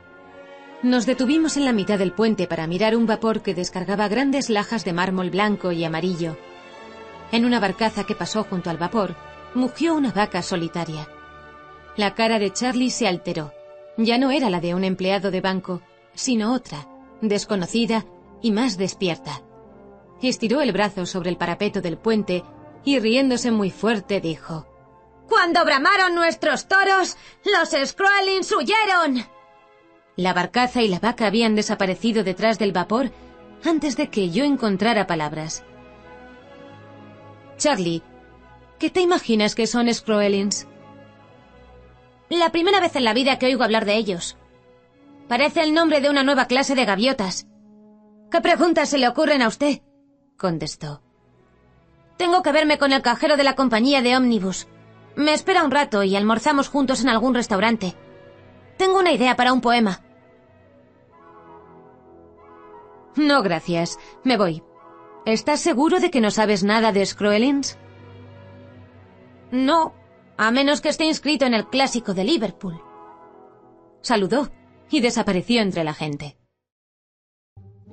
Nos detuvimos en la mitad del puente para mirar un vapor que descargaba grandes lajas de mármol blanco y amarillo. En una barcaza que pasó junto al vapor, mugió una vaca solitaria. La cara de Charlie se alteró. Ya no era la de un empleado de banco, sino otra, desconocida y más despierta. Estiró el brazo sobre el parapeto del puente y, riéndose muy fuerte, dijo: «Cuando bramaron nuestros toros, los Skroelings huyeron». La barcaza y la vaca habían desaparecido detrás del vapor antes de que yo encontrara palabras. Charlie, ¿qué te imaginas que son Skroelings? La primera vez en la vida que oigo hablar de ellos. Parece el nombre de una nueva clase de gaviotas. ¿Qué preguntas se le ocurren a usted?, contestó. Tengo que verme con el cajero de la compañía de ómnibus. Me espera un rato y almorzamos juntos en algún restaurante. Tengo una idea para un poema. No, gracias. Me voy. ¿Estás seguro de que no sabes nada de Skroelings? No, a menos que esté inscrito en el clásico de Liverpool. Saludó y desapareció entre la gente.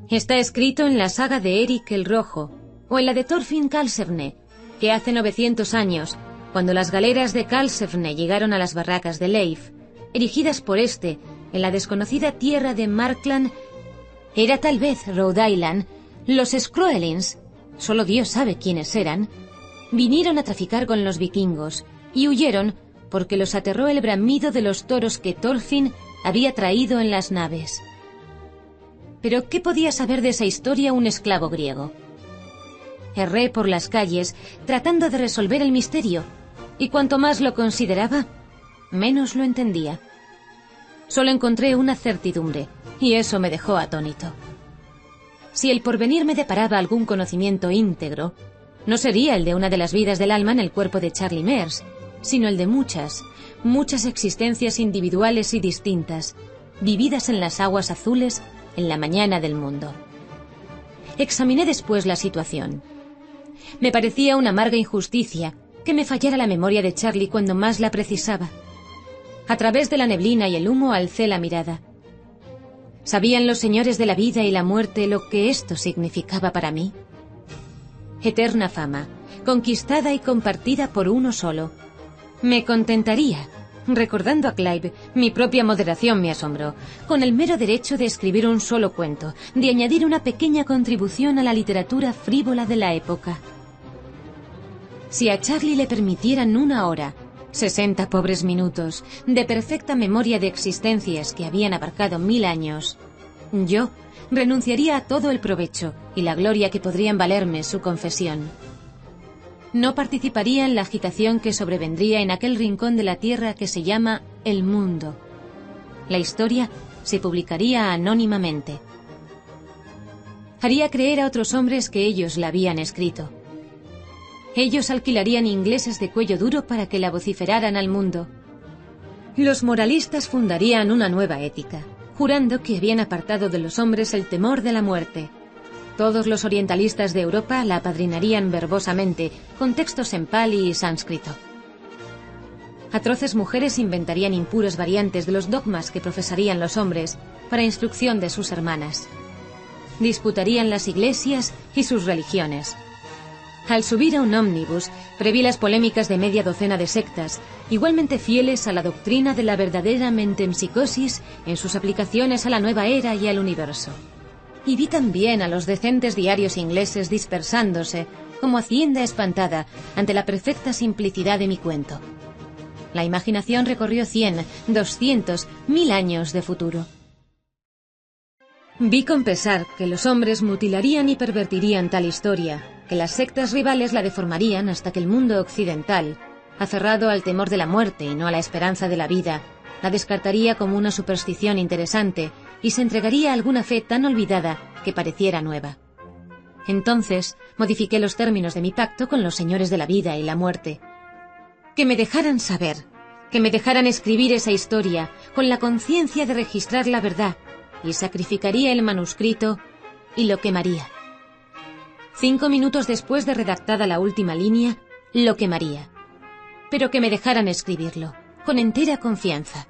Está escrito en la saga de Eric el Rojo o en la de Thorfinn Karlsefne, que hace 900 años, cuando las galeras de Karlsefne llegaron a las barracas de Leif, erigidas por este en la desconocida tierra de Markland, era tal vez Rhode Island, los Skroelings, solo Dios sabe quiénes eran, vinieron a traficar con los vikingos y huyeron porque los aterró el bramido de los toros que Thorfinn había traído en las naves. Pero ¿qué podía saber de esa historia un esclavo griego? Erré por las calles tratando de resolver el misterio, y cuanto más lo consideraba, menos lo entendía. Solo encontré una certidumbre, y eso me dejó atónito. Si el porvenir me deparaba algún conocimiento íntegro, no sería el de una de las vidas del alma en el cuerpo de Charlie Mears, sino el de muchas, muchas existencias individuales y distintas, vividas en las aguas azules en la mañana del mundo. Examiné después la situación. Me parecía una amarga injusticia que me fallara la memoria de Charlie cuando más la precisaba. A través de la neblina y el humo alcé la mirada. ¿Sabían los señores de la vida y la muerte lo que esto significaba para mí? Eterna fama, conquistada y compartida por uno solo. Me contentaría, recordando a Clive, mi propia moderación me asombró, con el mero derecho de escribir un solo cuento, de añadir una pequeña contribución a la literatura frívola de la época. Si a Charlie le permitieran 1 hora, 60 pobres minutos, de perfecta memoria de existencias que habían abarcado 1000 años, yo renunciaría a todo el provecho y la gloria que podrían valerme su confesión. No participaría en la agitación que sobrevendría en aquel rincón de la tierra que se llama el mundo. La historia se publicaría anónimamente. Haría creer a otros hombres que ellos la habían escrito. Ellos alquilarían ingleses de cuello duro para que la vociferaran al mundo. Los moralistas fundarían una nueva ética, jurando que habían apartado de los hombres el temor de la muerte. Todos los orientalistas de Europa la apadrinarían verbosamente, con textos en pali y sánscrito. Atroces mujeres inventarían impuras variantes de los dogmas que profesarían los hombres para instrucción de sus hermanas. Disputarían las iglesias y sus religiones. Al subir a un ómnibus, preví las polémicas de media docena de sectas, igualmente fieles a la doctrina de la verdadera metempsicosis en sus aplicaciones a la nueva era y al universo. Y vi también a los decentes diarios ingleses dispersándose, como hacienda espantada, ante la perfecta simplicidad de mi cuento. La imaginación recorrió 100, 200, 1000 años de futuro. Vi con pesar que los hombres mutilarían y pervertirían tal historia, que las sectas rivales la deformarían hasta que el mundo occidental, aferrado al temor de la muerte y no a la esperanza de la vida, la descartaría como una superstición interesante y se entregaría a alguna fe tan olvidada que pareciera nueva. Entonces modifiqué los términos de mi pacto con los señores de la vida y la muerte. Que me dejaran saber, que me dejaran escribir esa historia con la conciencia de registrar la verdad, y sacrificaría el manuscrito y lo quemaría. 5 minutos después de redactada la última línea, lo quemaría. Pero que me dejaran escribirlo, con entera confianza.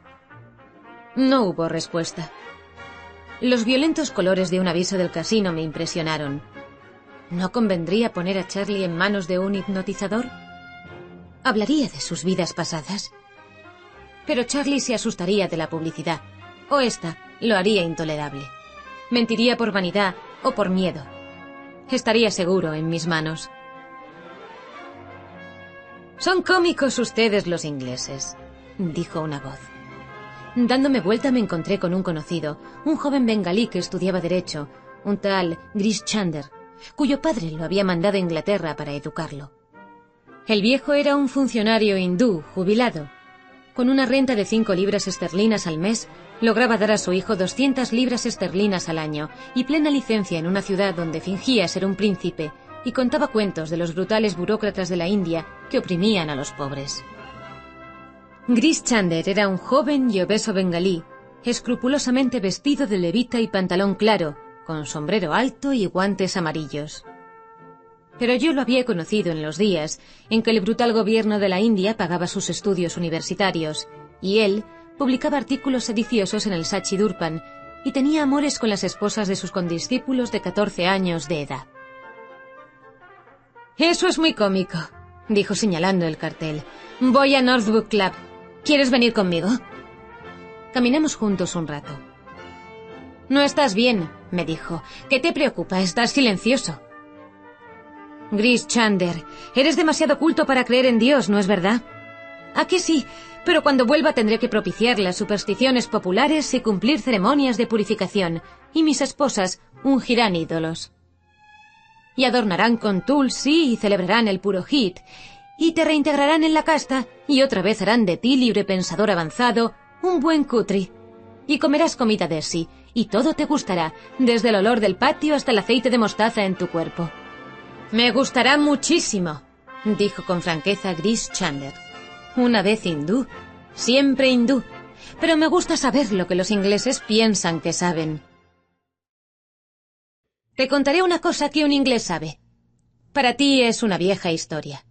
No hubo respuesta. Los violentos colores de un aviso del casino me impresionaron. ¿No convendría poner a Charlie en manos de un hipnotizador? ¿Hablaría de sus vidas pasadas? Pero Charlie se asustaría de la publicidad, o esta lo haría intolerable. Mentiría por vanidad o por miedo. Estaría seguro en mis manos. «Son cómicos ustedes los ingleses», dijo una voz. Dándome vuelta me encontré con un conocido, un joven bengalí que estudiaba Derecho, un tal Grish Chunder, cuyo padre lo había mandado a Inglaterra para educarlo. El viejo era un funcionario hindú jubilado. Con una renta de 5 libras esterlinas al mes, lograba dar a su hijo 200 libras esterlinas al año y plena licencia en una ciudad donde fingía ser un príncipe y contaba cuentos de los brutales burócratas de la India que oprimían a los pobres. Grish Chunder era un joven y obeso bengalí, escrupulosamente vestido de levita y pantalón claro, con sombrero alto y guantes amarillos. Pero yo lo había conocido en los días en que el brutal gobierno de la India pagaba sus estudios universitarios, y él publicaba artículos sediciosos en el Sachi Durpan y tenía amores con las esposas de sus condiscípulos de 14 años de edad. «Eso es muy cómico», dijo señalando el cartel. «Voy a Northwood Club. ¿Quieres venir conmigo?» Caminamos juntos un rato. «No estás bien», me dijo. «¿Qué te preocupa? Estás silencioso». «Grish Chunder, eres demasiado culto para creer en Dios, ¿no es verdad?» «¿A que sí? Pero cuando vuelva tendré que propiciar las supersticiones populares y cumplir ceremonias de purificación, y mis esposas ungirán ídolos. Y adornarán con tulsi y celebrarán el purohit, y te reintegrarán en la casta, y otra vez harán de ti libre pensador avanzado, un buen kutri. Y comerás comida desi, y todo te gustará, desde el olor del patio hasta el aceite de mostaza en tu cuerpo». «Me gustará muchísimo», dijo con franqueza Grish Chunder. «Una vez hindú, siempre hindú, pero me gusta saber lo que los ingleses piensan que saben». «Te contaré una cosa que un inglés sabe. Para ti es una vieja historia».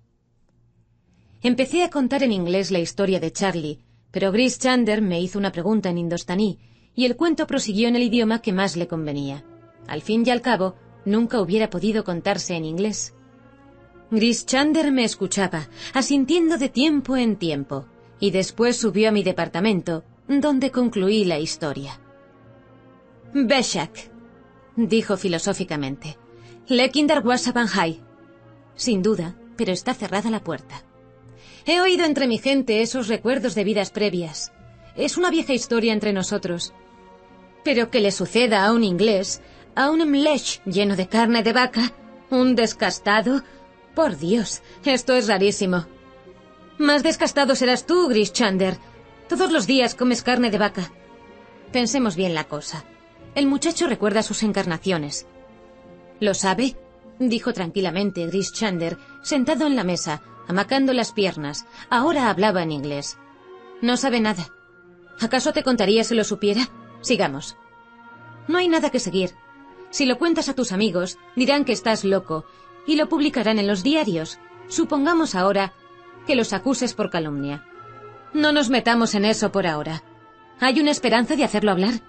Empecé a contar en inglés la historia de Charlie, pero Grish Chunder me hizo una pregunta en indostaní, y el cuento prosiguió en el idioma que más le convenía. Al fin y al cabo, nunca hubiera podido contarse en inglés. Grish Chunder me escuchaba, asintiendo de tiempo en tiempo, y después subió a mi departamento, donde concluí la historia. «Beshak», dijo filosóficamente. «Le Darwaza Banhai». Sin duda, pero está cerrada la puerta. He oído entre mi gente esos recuerdos de vidas previas. Es una vieja historia entre nosotros. Pero que le suceda a un inglés, a un mlech lleno de carne de vaca, un descastado. Por Dios, esto es rarísimo. Más descastado serás tú, Grish Chunder. Todos los días comes carne de vaca. Pensemos bien la cosa. El muchacho recuerda sus encarnaciones. ¿Lo sabe?, dijo tranquilamente Grish Chunder, sentado en la mesa, amacando las piernas. Ahora hablaba en inglés. No sabe nada. ¿Acaso te contaría si lo supiera? Sigamos. No hay nada que seguir. Si lo cuentas a tus amigos, dirán que estás loco y lo publicarán en los diarios. Supongamos ahora que los acuses por calumnia. No nos metamos en eso por ahora. ¿Hay una esperanza de hacerlo hablar?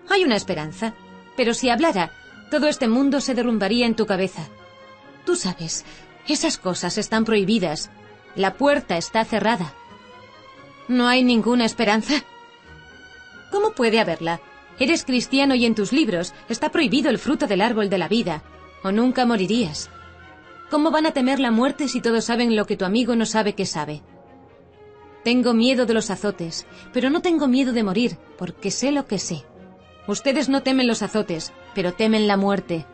Hay una esperanza, pero si hablara, todo este mundo se derrumbaría en tu cabeza. Tú sabes, esas cosas están prohibidas. La puerta está cerrada. ¿No hay ninguna esperanza? ¿Cómo puede haberla? Eres cristiano y en tus libros está prohibido el fruto del árbol de la vida, o nunca morirías. ¿Cómo van a temer la muerte si todos saben lo que tu amigo no sabe que sabe? Tengo miedo de los azotes, pero no tengo miedo de morir, porque sé lo que sé. Ustedes no temen los azotes, pero temen la muerte.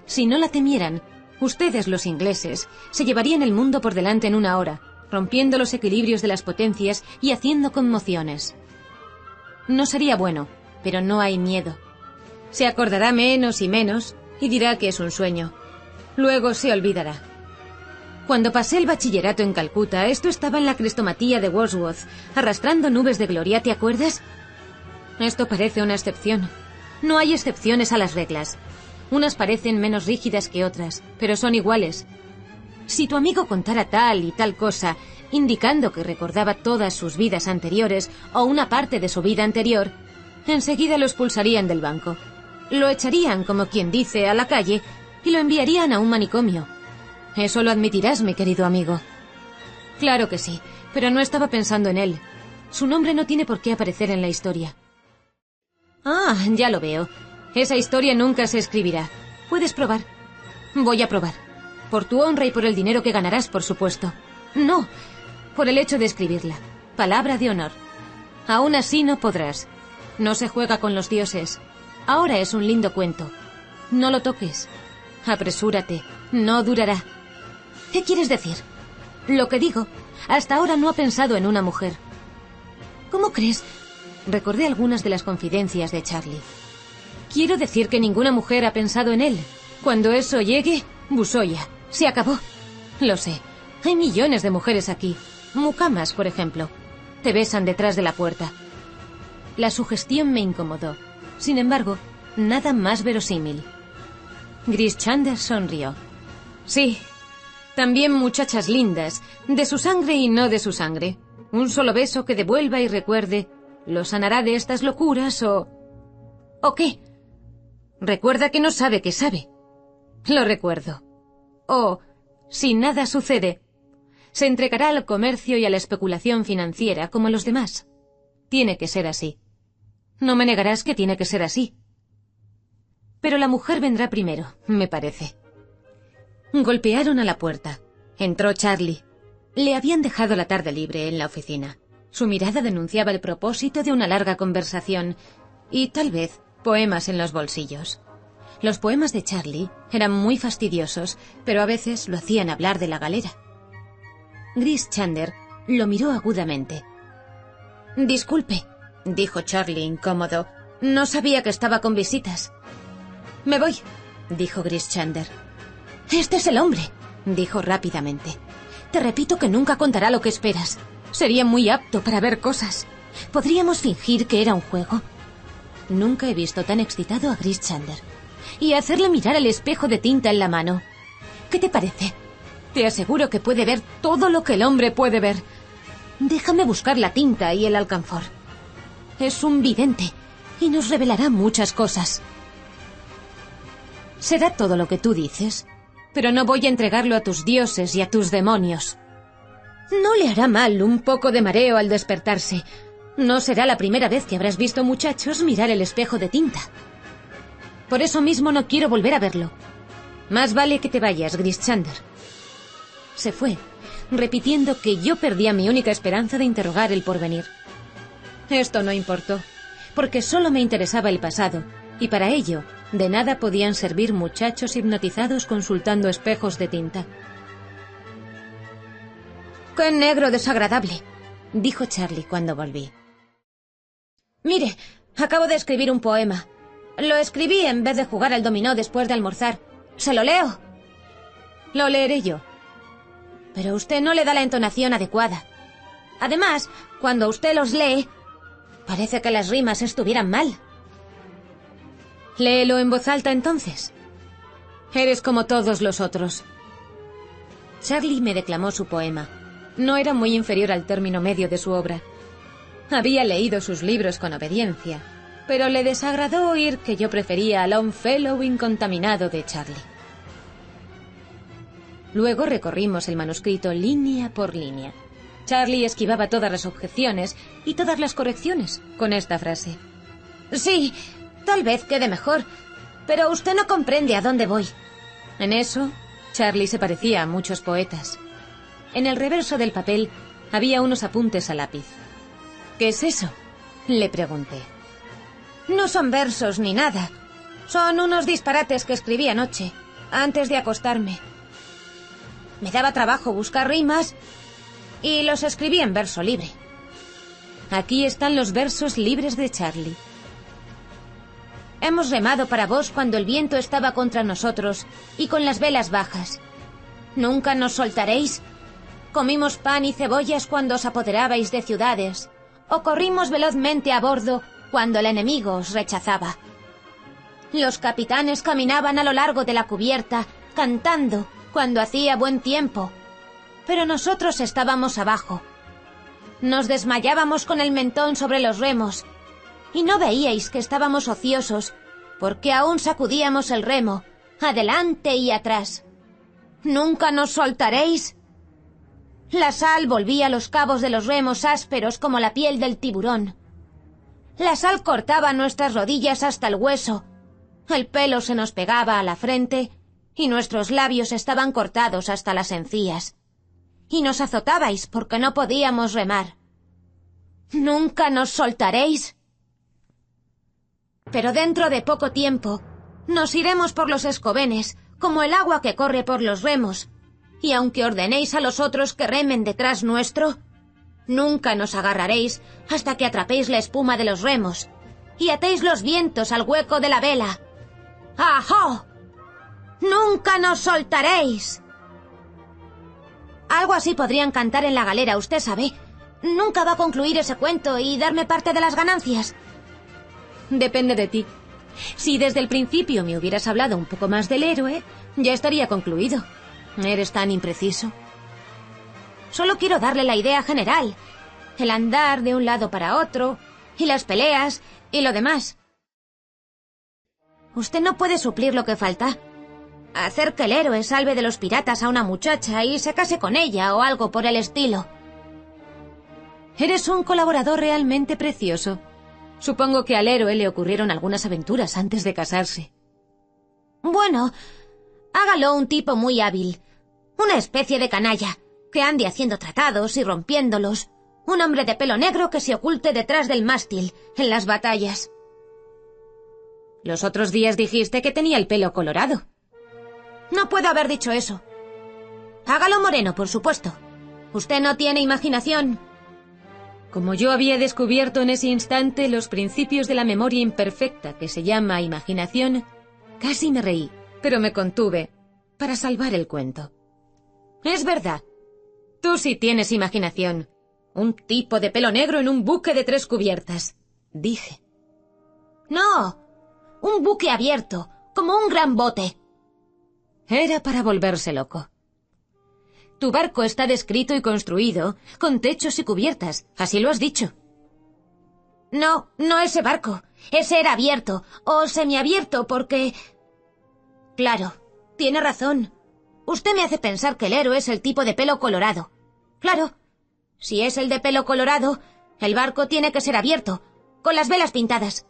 Si no la temieran, ustedes, los ingleses, se llevarían el mundo por delante en una hora, rompiendo los equilibrios de las potencias y haciendo conmociones. No sería bueno, pero no hay miedo. Se acordará menos y menos y dirá que es un sueño. Luego se olvidará. Cuando pasé el bachillerato en Calcuta, esto estaba en la crestomatía de Wordsworth, arrastrando nubes de gloria, ¿te acuerdas? Esto parece una excepción. No hay excepciones a las reglas. Unas parecen menos rígidas que otras, pero son iguales. Si tu amigo contara tal y tal cosa, indicando que recordaba todas sus vidas anteriores o una parte de su vida anterior, enseguida lo expulsarían del banco. Lo echarían, como quien dice, a la calle y lo enviarían a un manicomio. Eso lo admitirás, mi querido amigo. Claro que sí, pero no estaba pensando en él. Su nombre no tiene por qué aparecer en la historia. Ah, ya lo veo. Esa historia nunca se escribirá. Puedes probar. Voy a probar. Por tu honra y por el dinero que ganarás, por supuesto. No, por el hecho de escribirla. Palabra de honor. Aún así no podrás. No se juega con los dioses. Ahora es un lindo cuento. No lo toques. Apresúrate. No durará. ¿Qué quieres decir? Lo que digo, hasta ahora no ha pensado en una mujer. ¿Cómo crees? Recordé algunas de las confidencias de Charlie. Quiero decir que ninguna mujer ha pensado en él. Cuando eso llegue, busoya. Se acabó. Lo sé. Hay millones de mujeres aquí. Mucamas, por ejemplo. Te besan detrás de la puerta. La sugestión me incomodó. Sin embargo, nada más verosímil. Gris Chander sonrió. Sí, también muchachas lindas, de su sangre y no de su sangre. Un solo beso que devuelva y recuerde, lo sanará de estas locuras o... ¿O qué? Recuerda que no sabe que sabe. Lo recuerdo. O, si nada sucede, se entregará al comercio y a la especulación financiera como los demás. Tiene que ser así. No me negarás que tiene que ser así. Pero la mujer vendrá primero, me parece. Golpearon a la puerta. Entró Charlie. Le habían dejado la tarde libre en la oficina. Su mirada denunciaba el propósito de una larga conversación y, tal vez, poemas en los bolsillos. Los poemas de Charlie eran muy fastidiosos, pero a veces lo hacían hablar de la galera. Gris Chander lo miró agudamente. «Disculpe», dijo Charlie incómodo. «No sabía que estaba con visitas». «Me voy», dijo Gris Chander. «Este es el hombre», dijo rápidamente. «Te repito que nunca contará lo que esperas. Sería muy apto para ver cosas. Podríamos fingir que era un juego». Nunca he visto tan excitado a Gris Chander. Y hacerle mirar el espejo de tinta en la mano. ¿Qué te parece? Te aseguro que puede ver todo lo que el hombre puede ver. Déjame buscar la tinta y el alcanfor. Es un vidente y nos revelará muchas cosas. Será todo lo que tú dices, pero no voy a entregarlo a tus dioses y a tus demonios. No le hará mal un poco de mareo al despertarse. No será la primera vez que habrás visto muchachos mirar el espejo de tinta. Por eso mismo no quiero volver a verlo. Más vale que te vayas, Gris Chander. Se fue, repitiendo que yo perdía mi única esperanza de interrogar el porvenir. Esto no importó, porque solo me interesaba el pasado, y para ello, de nada podían servir muchachos hipnotizados consultando espejos de tinta. «¡Qué negro desagradable!», dijo Charlie cuando volví. «Mire, acabo de escribir un poema. Lo escribí en vez de jugar al dominó después de almorzar. ¿Se lo leo?» «Lo leeré yo». «Pero usted no le da la entonación adecuada. Además, cuando usted los lee, parece que las rimas estuvieran mal». Léelo en voz alta entonces. Eres como todos los otros. Charlie me declamó su poema. No era muy inferior al término medio de su obra. Había leído sus libros con obediencia, pero le desagradó oír que yo prefería a Longfellow incontaminado de Charlie. Luego recorrimos el manuscrito línea por línea. Charlie esquivaba todas las objeciones y todas las correcciones con esta frase. Sí, tal vez quede mejor, pero usted no comprende a dónde voy. En eso, Charlie se parecía a muchos poetas. En el reverso del papel había unos apuntes a lápiz. ¿Qué es eso?, le pregunté. No son versos ni nada. Son unos disparates que escribí anoche, antes de acostarme. Me daba trabajo buscar rimas y los escribí en verso libre. Aquí están los versos libres de Charlie. Hemos remado para vos cuando el viento estaba contra nosotros y con las velas bajas. Nunca nos soltaréis. Comimos pan y cebollas cuando os apoderabais de ciudades, o corrimos velozmente a bordo cuando el enemigo os rechazaba. Los capitanes caminaban a lo largo de la cubierta, cantando cuando hacía buen tiempo, pero nosotros estábamos abajo. Nos desmayábamos con el mentón sobre los remos, y no veíais que estábamos ociosos, porque aún sacudíamos el remo, adelante y atrás. ¿Nunca nos soltaréis? La sal volvía los cabos de los remos ásperos como la piel del tiburón. La sal cortaba nuestras rodillas hasta el hueso. El pelo se nos pegaba a la frente y nuestros labios estaban cortados hasta las encías. Y nos azotabais porque no podíamos remar. ¿Nunca nos soltaréis? Pero dentro de poco tiempo nos iremos por los escobenes, como el agua que corre por los remos, y aunque ordenéis a los otros que remen detrás nuestro, nunca nos agarraréis hasta que atrapéis la espuma de los remos y atéis los vientos al hueco de la vela. ¡Ajo! ¡Nunca nos soltaréis! Algo así podrían cantar en la galera, usted sabe. Nunca va a concluir ese cuento y darme parte de las ganancias. Depende de ti. Si desde el principio me hubieras hablado un poco más del héroe, ya estaría concluido. Eres tan impreciso. Solo quiero darle la idea general. El andar de un lado para otro, y las peleas, y lo demás. Usted no puede suplir lo que falta. Hacer que el héroe salve de los piratas a una muchacha y se case con ella o algo por el estilo. Eres un colaborador realmente precioso. Supongo que al héroe le ocurrieron algunas aventuras antes de casarse. Bueno, hágalo un tipo muy hábil. Una especie de canalla, que ande haciendo tratados y rompiéndolos. Un hombre de pelo negro que se oculte detrás del mástil, en las batallas. Los otros días dijiste que tenía el pelo colorado. No puedo haber dicho eso. Hágalo moreno, por supuesto. Usted no tiene imaginación. Como yo había descubierto en ese instante los principios de la memoria imperfecta que se llama imaginación, casi me reí, pero me contuve para salvar el cuento. Es verdad. Tú sí tienes imaginación. Un tipo de pelo negro en un buque de 3 cubiertas, dije. No, un buque abierto, como un gran bote. Era para volverse loco. Tu barco está descrito y construido, con techos y cubiertas, así lo has dicho. No, no ese barco. Ese era abierto, o semiabierto, porque... Claro, tiene razón. Usted me hace pensar que el héroe es el tipo de pelo colorado. Claro, si es el de pelo colorado, el barco tiene que ser abierto, con las velas pintadas.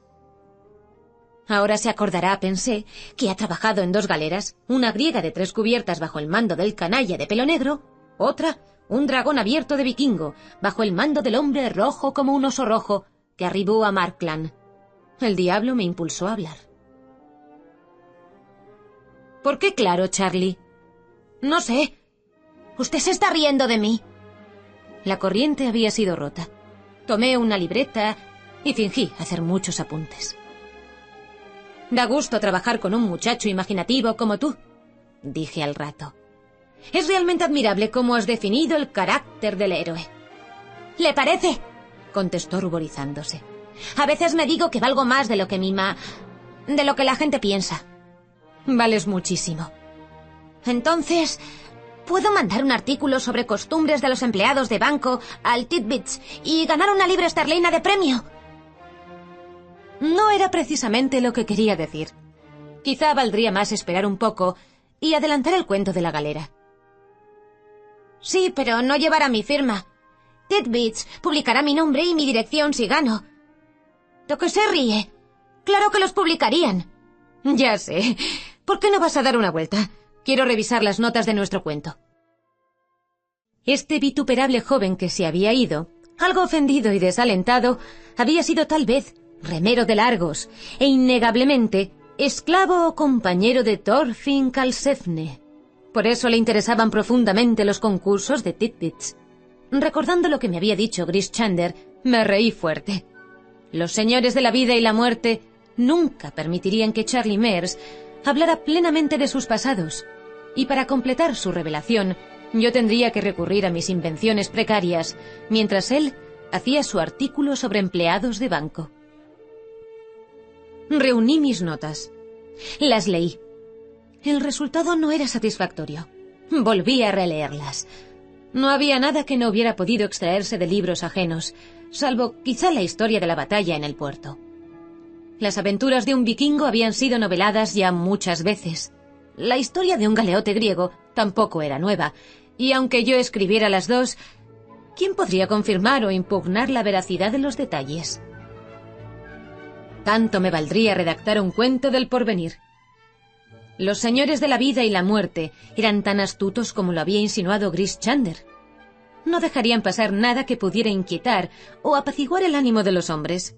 Ahora se acordará, pensé, que ha trabajado en 2 galeras, una griega de 3 cubiertas bajo el mando del canalla de pelo negro, otra, un dragón abierto de vikingo, bajo el mando del hombre rojo como un oso rojo, que arribó a Markland. El diablo me impulsó a hablar. ¿Por qué claro, Charlie? No sé. Usted se está riendo de mí. La corriente había sido rota. Tomé una libreta y fingí hacer muchos apuntes. Da gusto trabajar con un muchacho imaginativo como tú, dije al rato. Es realmente admirable cómo has definido el carácter del héroe. ¿Le parece?, contestó ruborizándose. A veces me digo que valgo más de lo que mi de lo que la gente piensa. Vales muchísimo. Entonces, ¿puedo mandar un artículo sobre costumbres de los empleados de banco al Titbits y ganar una libra esterlina de premio? No era precisamente lo que quería decir. Quizá valdría más esperar un poco y adelantar el cuento de la galera. Sí, pero no llevará mi firma. Titbits publicará mi nombre y mi dirección si gano. ¿De qué se ríe? Claro que los publicarían. Ya sé. ¿Por qué no vas a dar una vuelta? Quiero revisar las notas de nuestro cuento. Este vituperable joven que se había ido, algo ofendido y desalentado, había sido tal vez remero de Largos e innegablemente esclavo o compañero de Thorfinn Karlsefne. Por eso le interesaban profundamente los concursos de Titbits. Recordando lo que me había dicho Grischander, me reí fuerte. Los señores de la vida y la muerte nunca permitirían que Charlie Mears hablara plenamente de sus pasados, y para completar su revelación, yo tendría que recurrir a mis invenciones precarias, mientras él hacía su artículo sobre empleados de banco. Reuní mis notas. Las leí. El resultado no era satisfactorio. Volví a releerlas. No había nada que no hubiera podido extraerse de libros ajenos, salvo quizá la historia de la batalla en el puerto. Las aventuras de un vikingo habían sido noveladas ya muchas veces. La historia de un galeote griego tampoco era nueva, y aunque yo escribiera las dos, ¿quién podría confirmar o impugnar la veracidad de los detalles? Tanto me valdría redactar un cuento del porvenir. Los señores de la vida y la muerte eran tan astutos como lo había insinuado Grischander. No dejarían pasar nada que pudiera inquietar o apaciguar el ánimo de los hombres.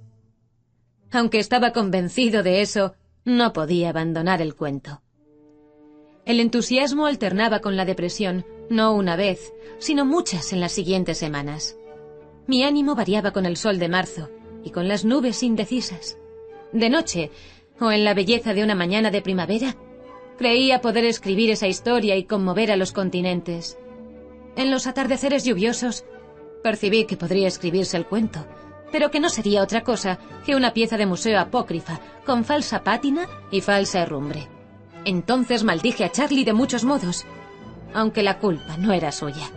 Aunque estaba convencido de eso, no podía abandonar el cuento. El entusiasmo alternaba con la depresión, no una vez, sino muchas en las siguientes semanas. Mi ánimo variaba con el sol de marzo y con las nubes indecisas. De noche, o en la belleza de una mañana de primavera, creía poder escribir esa historia y conmover a los continentes. En los atardeceres lluviosos, percibí que podría escribirse el cuento, pero que no sería otra cosa que una pieza de museo apócrifa, con falsa pátina y falsa herrumbre. Entonces maldije a Charlie de muchos modos, aunque la culpa no era suya.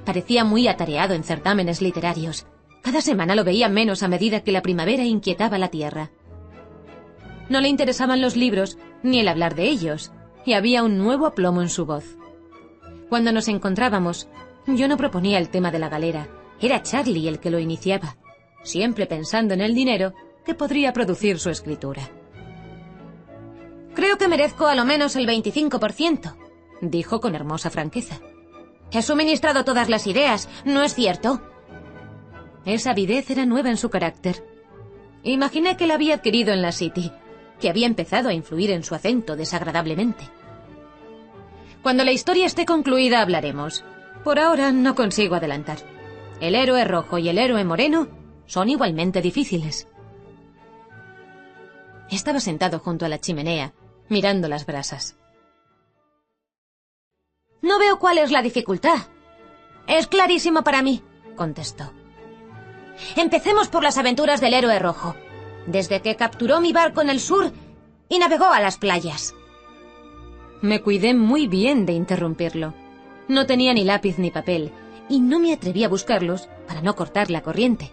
Parecía muy atareado en certámenes literarios. Cada semana lo veía menos a medida que la primavera inquietaba la tierra. No le interesaban los libros ni el hablar de ellos, y había un nuevo aplomo en su voz. Cuando nos encontrábamos, yo no proponía el tema de la galera, era Charlie el que lo iniciaba, siempre pensando en el dinero que podría producir su escritura. Creo que merezco a lo menos el 25%, dijo con hermosa franqueza. He suministrado todas las ideas, ¿no es cierto? Esa avidez era nueva en su carácter. Imaginé que la había adquirido en la City, que había empezado a influir en su acento desagradablemente. Cuando la historia esté concluida hablaremos. Por ahora no consigo adelantar. El héroe rojo y el héroe moreno son igualmente difíciles. Estaba sentado junto a la chimenea, mirando las brasas. No veo cuál es la dificultad. Es clarísimo para mí, contestó. Empecemos por las aventuras del héroe rojo, desde que capturó mi barco en el sur y navegó a las playas. Me cuidé muy bien de interrumpirlo. No tenía ni lápiz ni papel, y no me atreví a buscarlos para no cortar la corriente.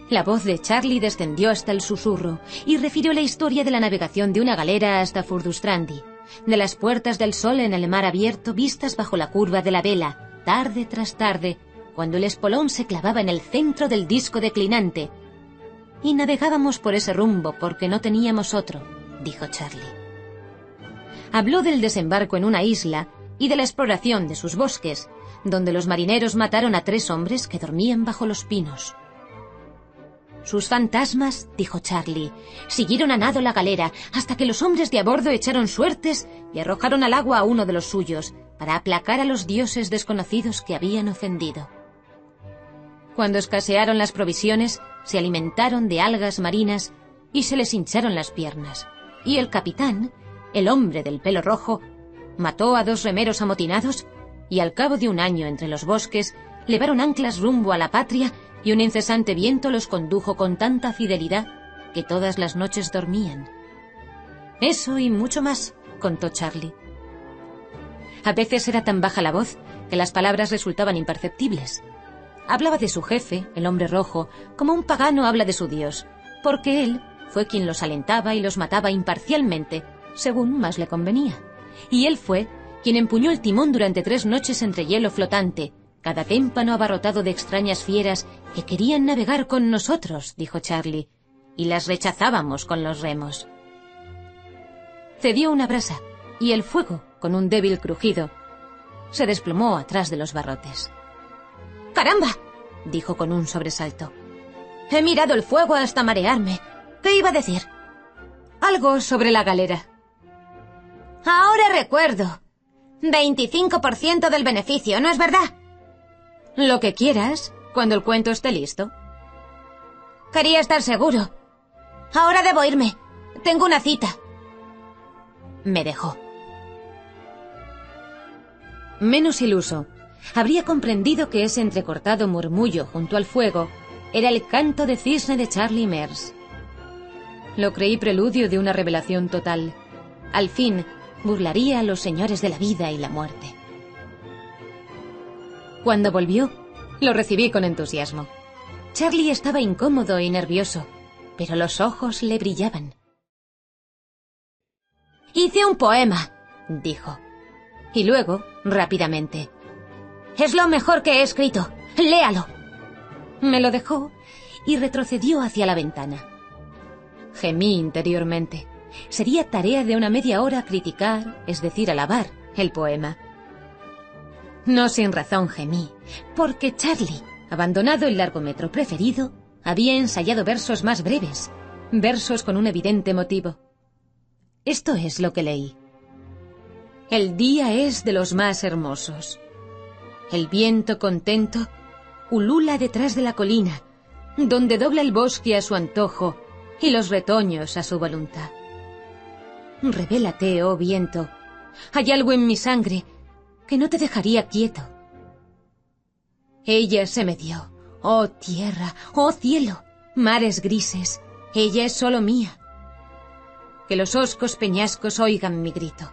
La voz de Charlie descendió hasta el susurro y refirió la historia de la navegación de una galera hasta Furdustrandi, de las puertas del sol en el mar abierto vistas bajo la curva de la vela, tarde tras tarde, cuando el espolón se clavaba en el centro del disco declinante. Y navegábamos por ese rumbo porque no teníamos otro, dijo Charlie. Habló del desembarco en una isla y de la exploración de sus bosques, donde los marineros mataron a 3 hombres que dormían bajo los pinos. Sus fantasmas, dijo Charlie, siguieron a nado la galera hasta que los hombres de a bordo echaron suertes y arrojaron al agua a uno de los suyos para aplacar a los dioses desconocidos que habían ofendido. Cuando escasearon las provisiones, se alimentaron de algas marinas y se les hincharon las piernas. Y el capitán, el hombre del pelo rojo, mató a 2 remeros amotinados y al cabo de un año entre los bosques levaron anclas rumbo a la patria y un incesante viento los condujo con tanta fidelidad que todas las noches dormían. Eso y mucho más, contó Charlie. A veces era tan baja la voz que las palabras resultaban imperceptibles. Hablaba de su jefe, el hombre rojo, como un pagano habla de su dios, porque él fue quien los alentaba y los mataba imparcialmente, según más le convenía. Y él fue quien empuñó el timón durante 3 noches entre hielo flotante, cada témpano abarrotado de extrañas fieras que querían navegar con nosotros, dijo Charlie, y las rechazábamos con los remos. Cedió una brasa, y el fuego, con un débil crujido, se desplomó atrás de los barrotes. ¡Caramba!, dijo con un sobresalto. He mirado el fuego hasta marearme. ¿Qué iba a decir? Algo sobre la galera. Ahora recuerdo. 25% del beneficio, ¿no es verdad? Lo que quieras, cuando el cuento esté listo. Quería estar seguro. Ahora debo irme. Tengo una cita. Me dejó. Menos iluso, habría comprendido que ese entrecortado murmullo junto al fuego era el canto de cisne de Charlie Mears. Lo creí preludio de una revelación total. Al fin, burlaría a los señores de la vida y la muerte. Cuando volvió, lo recibí con entusiasmo. Charlie estaba incómodo y nervioso, pero los ojos le brillaban. «Hice un poema», dijo. Y luego, rápidamente, «Es lo mejor que he escrito. Léalo». Me lo dejó y retrocedió hacia la ventana. Gemí interiormente. Sería tarea de una media hora criticar, es decir, alabar, el poema. No sin razón gemí, porque Charlie, abandonado el largometro preferido, había ensayado versos más breves, versos con un evidente motivo. Esto es lo que leí. El día es de los más hermosos. El viento contento ulula detrás de la colina, donde dobla el bosque a su antojo y los retoños a su voluntad. Revélate, oh viento, hay algo en mi sangre que no te dejaría quieto. Ella se me dio, oh tierra, oh cielo, mares grises, ella es solo mía. Que los hoscos peñascos oigan mi grito,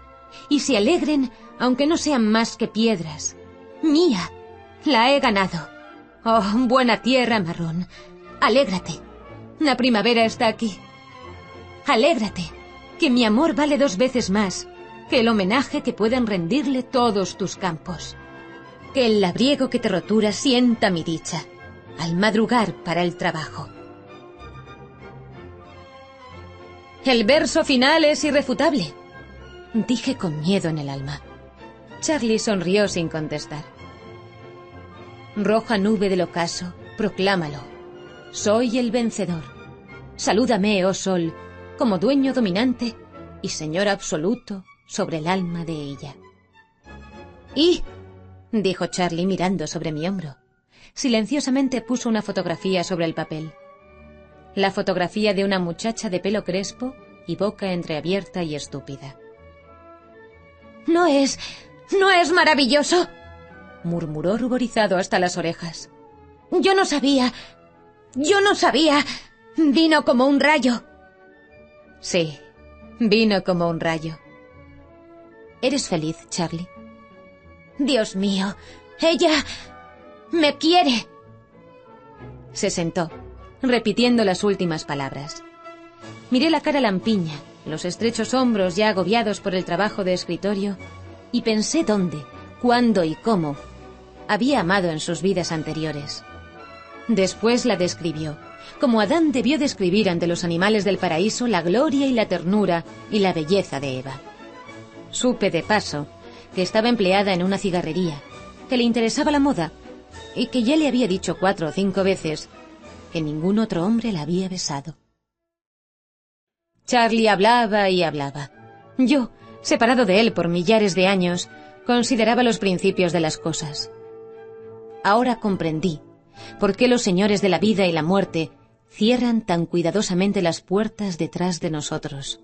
y se alegren, aunque no sean más que piedras. Mía, la he ganado. Oh, buena tierra marrón, alégrate, la primavera está aquí. Alégrate, que mi amor vale 2 veces más que el homenaje que pueden rendirle todos tus campos. Que el labriego que te rotura sienta mi dicha, al madrugar para el trabajo. El verso final es irrefutable, dije con miedo en el alma. Charlie sonrió sin contestar. Roja nube del ocaso, proclámalo. Soy el vencedor. Salúdame, oh sol, como dueño dominante y señor absoluto sobre el alma de ella. «¿Y?» dijo Charlie mirando sobre mi hombro. Silenciosamente puso una fotografía sobre el papel. La fotografía de una muchacha de pelo crespo y boca entreabierta y estúpida. «¿No es maravilloso?», murmuró ruborizado hasta las orejas. Yo no sabía. Vino como un rayo». Sí, vino como un rayo. ¿Eres feliz, Charlie? Dios mío, ella me quiere. Se sentó, repitiendo las últimas palabras. Miré la cara lampiña, los estrechos hombros ya agobiados por el trabajo de escritorio, y pensé dónde, cuándo y cómo había amado en sus vidas anteriores. Después la describió, como Adán debió describir ante los animales del paraíso la gloria y la ternura y la belleza de Eva. Supe de paso que estaba empleada en una cigarrería, que le interesaba la moda y que ya le había dicho 4 o 5 veces que ningún otro hombre la había besado. Charlie hablaba y hablaba. Yo, separado de él por millares de años, consideraba los principios de las cosas. Ahora comprendí por qué los señores de la vida y la muerte cierran tan cuidadosamente las puertas detrás de nosotros.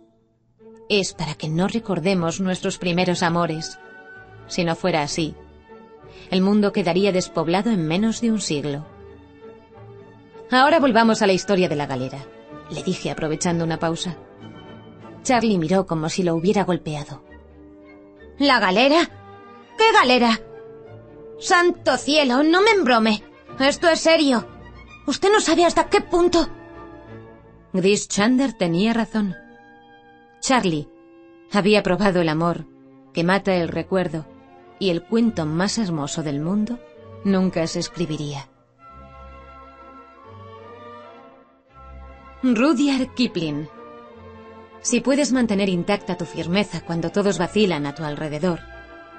Es para que no recordemos nuestros primeros amores. Si no fuera así, el mundo quedaría despoblado en menos de un siglo. Ahora volvamos a la historia de la galera. le dije aprovechando una pausa. Charlie miró como si lo hubiera golpeado. ¿La galera? ¿Qué galera? ¡Santo cielo! ¡No me embrome! ¡Esto es serio! Usted no sabe hasta qué punto... Grish Chander tenía razón. Charlie había probado el amor, que mata el recuerdo, y el cuento más hermoso del mundo nunca se escribiría. Rudyard Kipling. Si puedes mantener intacta tu firmeza cuando todos vacilan a tu alrededor,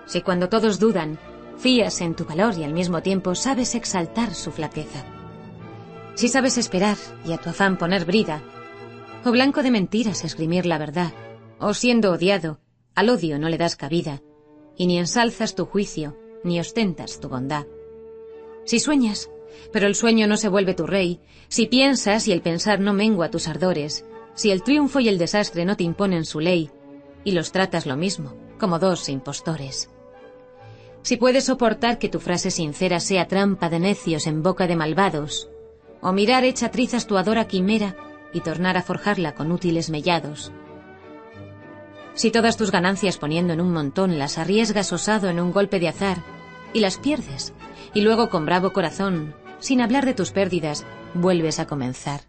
si cuando todos dudan, fías en tu valor y al mismo tiempo sabes exaltar su flaqueza, si sabes esperar y a tu afán poner brida, o blanco de mentiras esgrimir la verdad, o siendo odiado, al odio no le das cabida, y ni ensalzas tu juicio, ni ostentas tu bondad. Si sueñas, pero el sueño no se vuelve tu rey, si piensas y el pensar no mengua tus ardores, si el triunfo y el desastre no te imponen su ley, y los tratas lo mismo, como dos impostores. Si puedes soportar que tu frase sincera sea trampa de necios en boca de malvados, o mirar hecha trizas tu adora quimera y tornar a forjarla con útiles mellados. Si todas tus ganancias poniendo en un montón las arriesgas osado en un golpe de azar, y las pierdes, y luego con bravo corazón, sin hablar de tus pérdidas, vuelves a comenzar.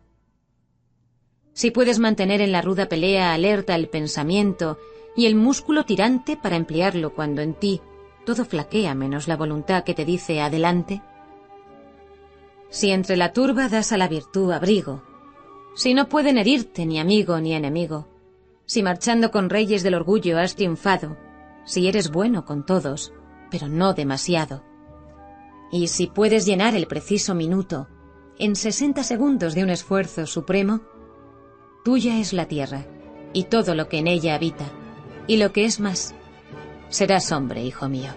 Si puedes mantener en la ruda pelea alerta el pensamiento y el músculo tirante para emplearlo cuando en ti todo flaquea menos la voluntad que te dice adelante. Si entre la turba das a la virtud abrigo, si no pueden herirte ni amigo ni enemigo, si marchando con reyes del orgullo has triunfado, si eres bueno con todos, pero no demasiado, y si puedes llenar el preciso minuto en 60 segundos de un esfuerzo supremo, tuya es la tierra y todo lo que en ella habita, y lo que es más, serás hombre, hijo mío.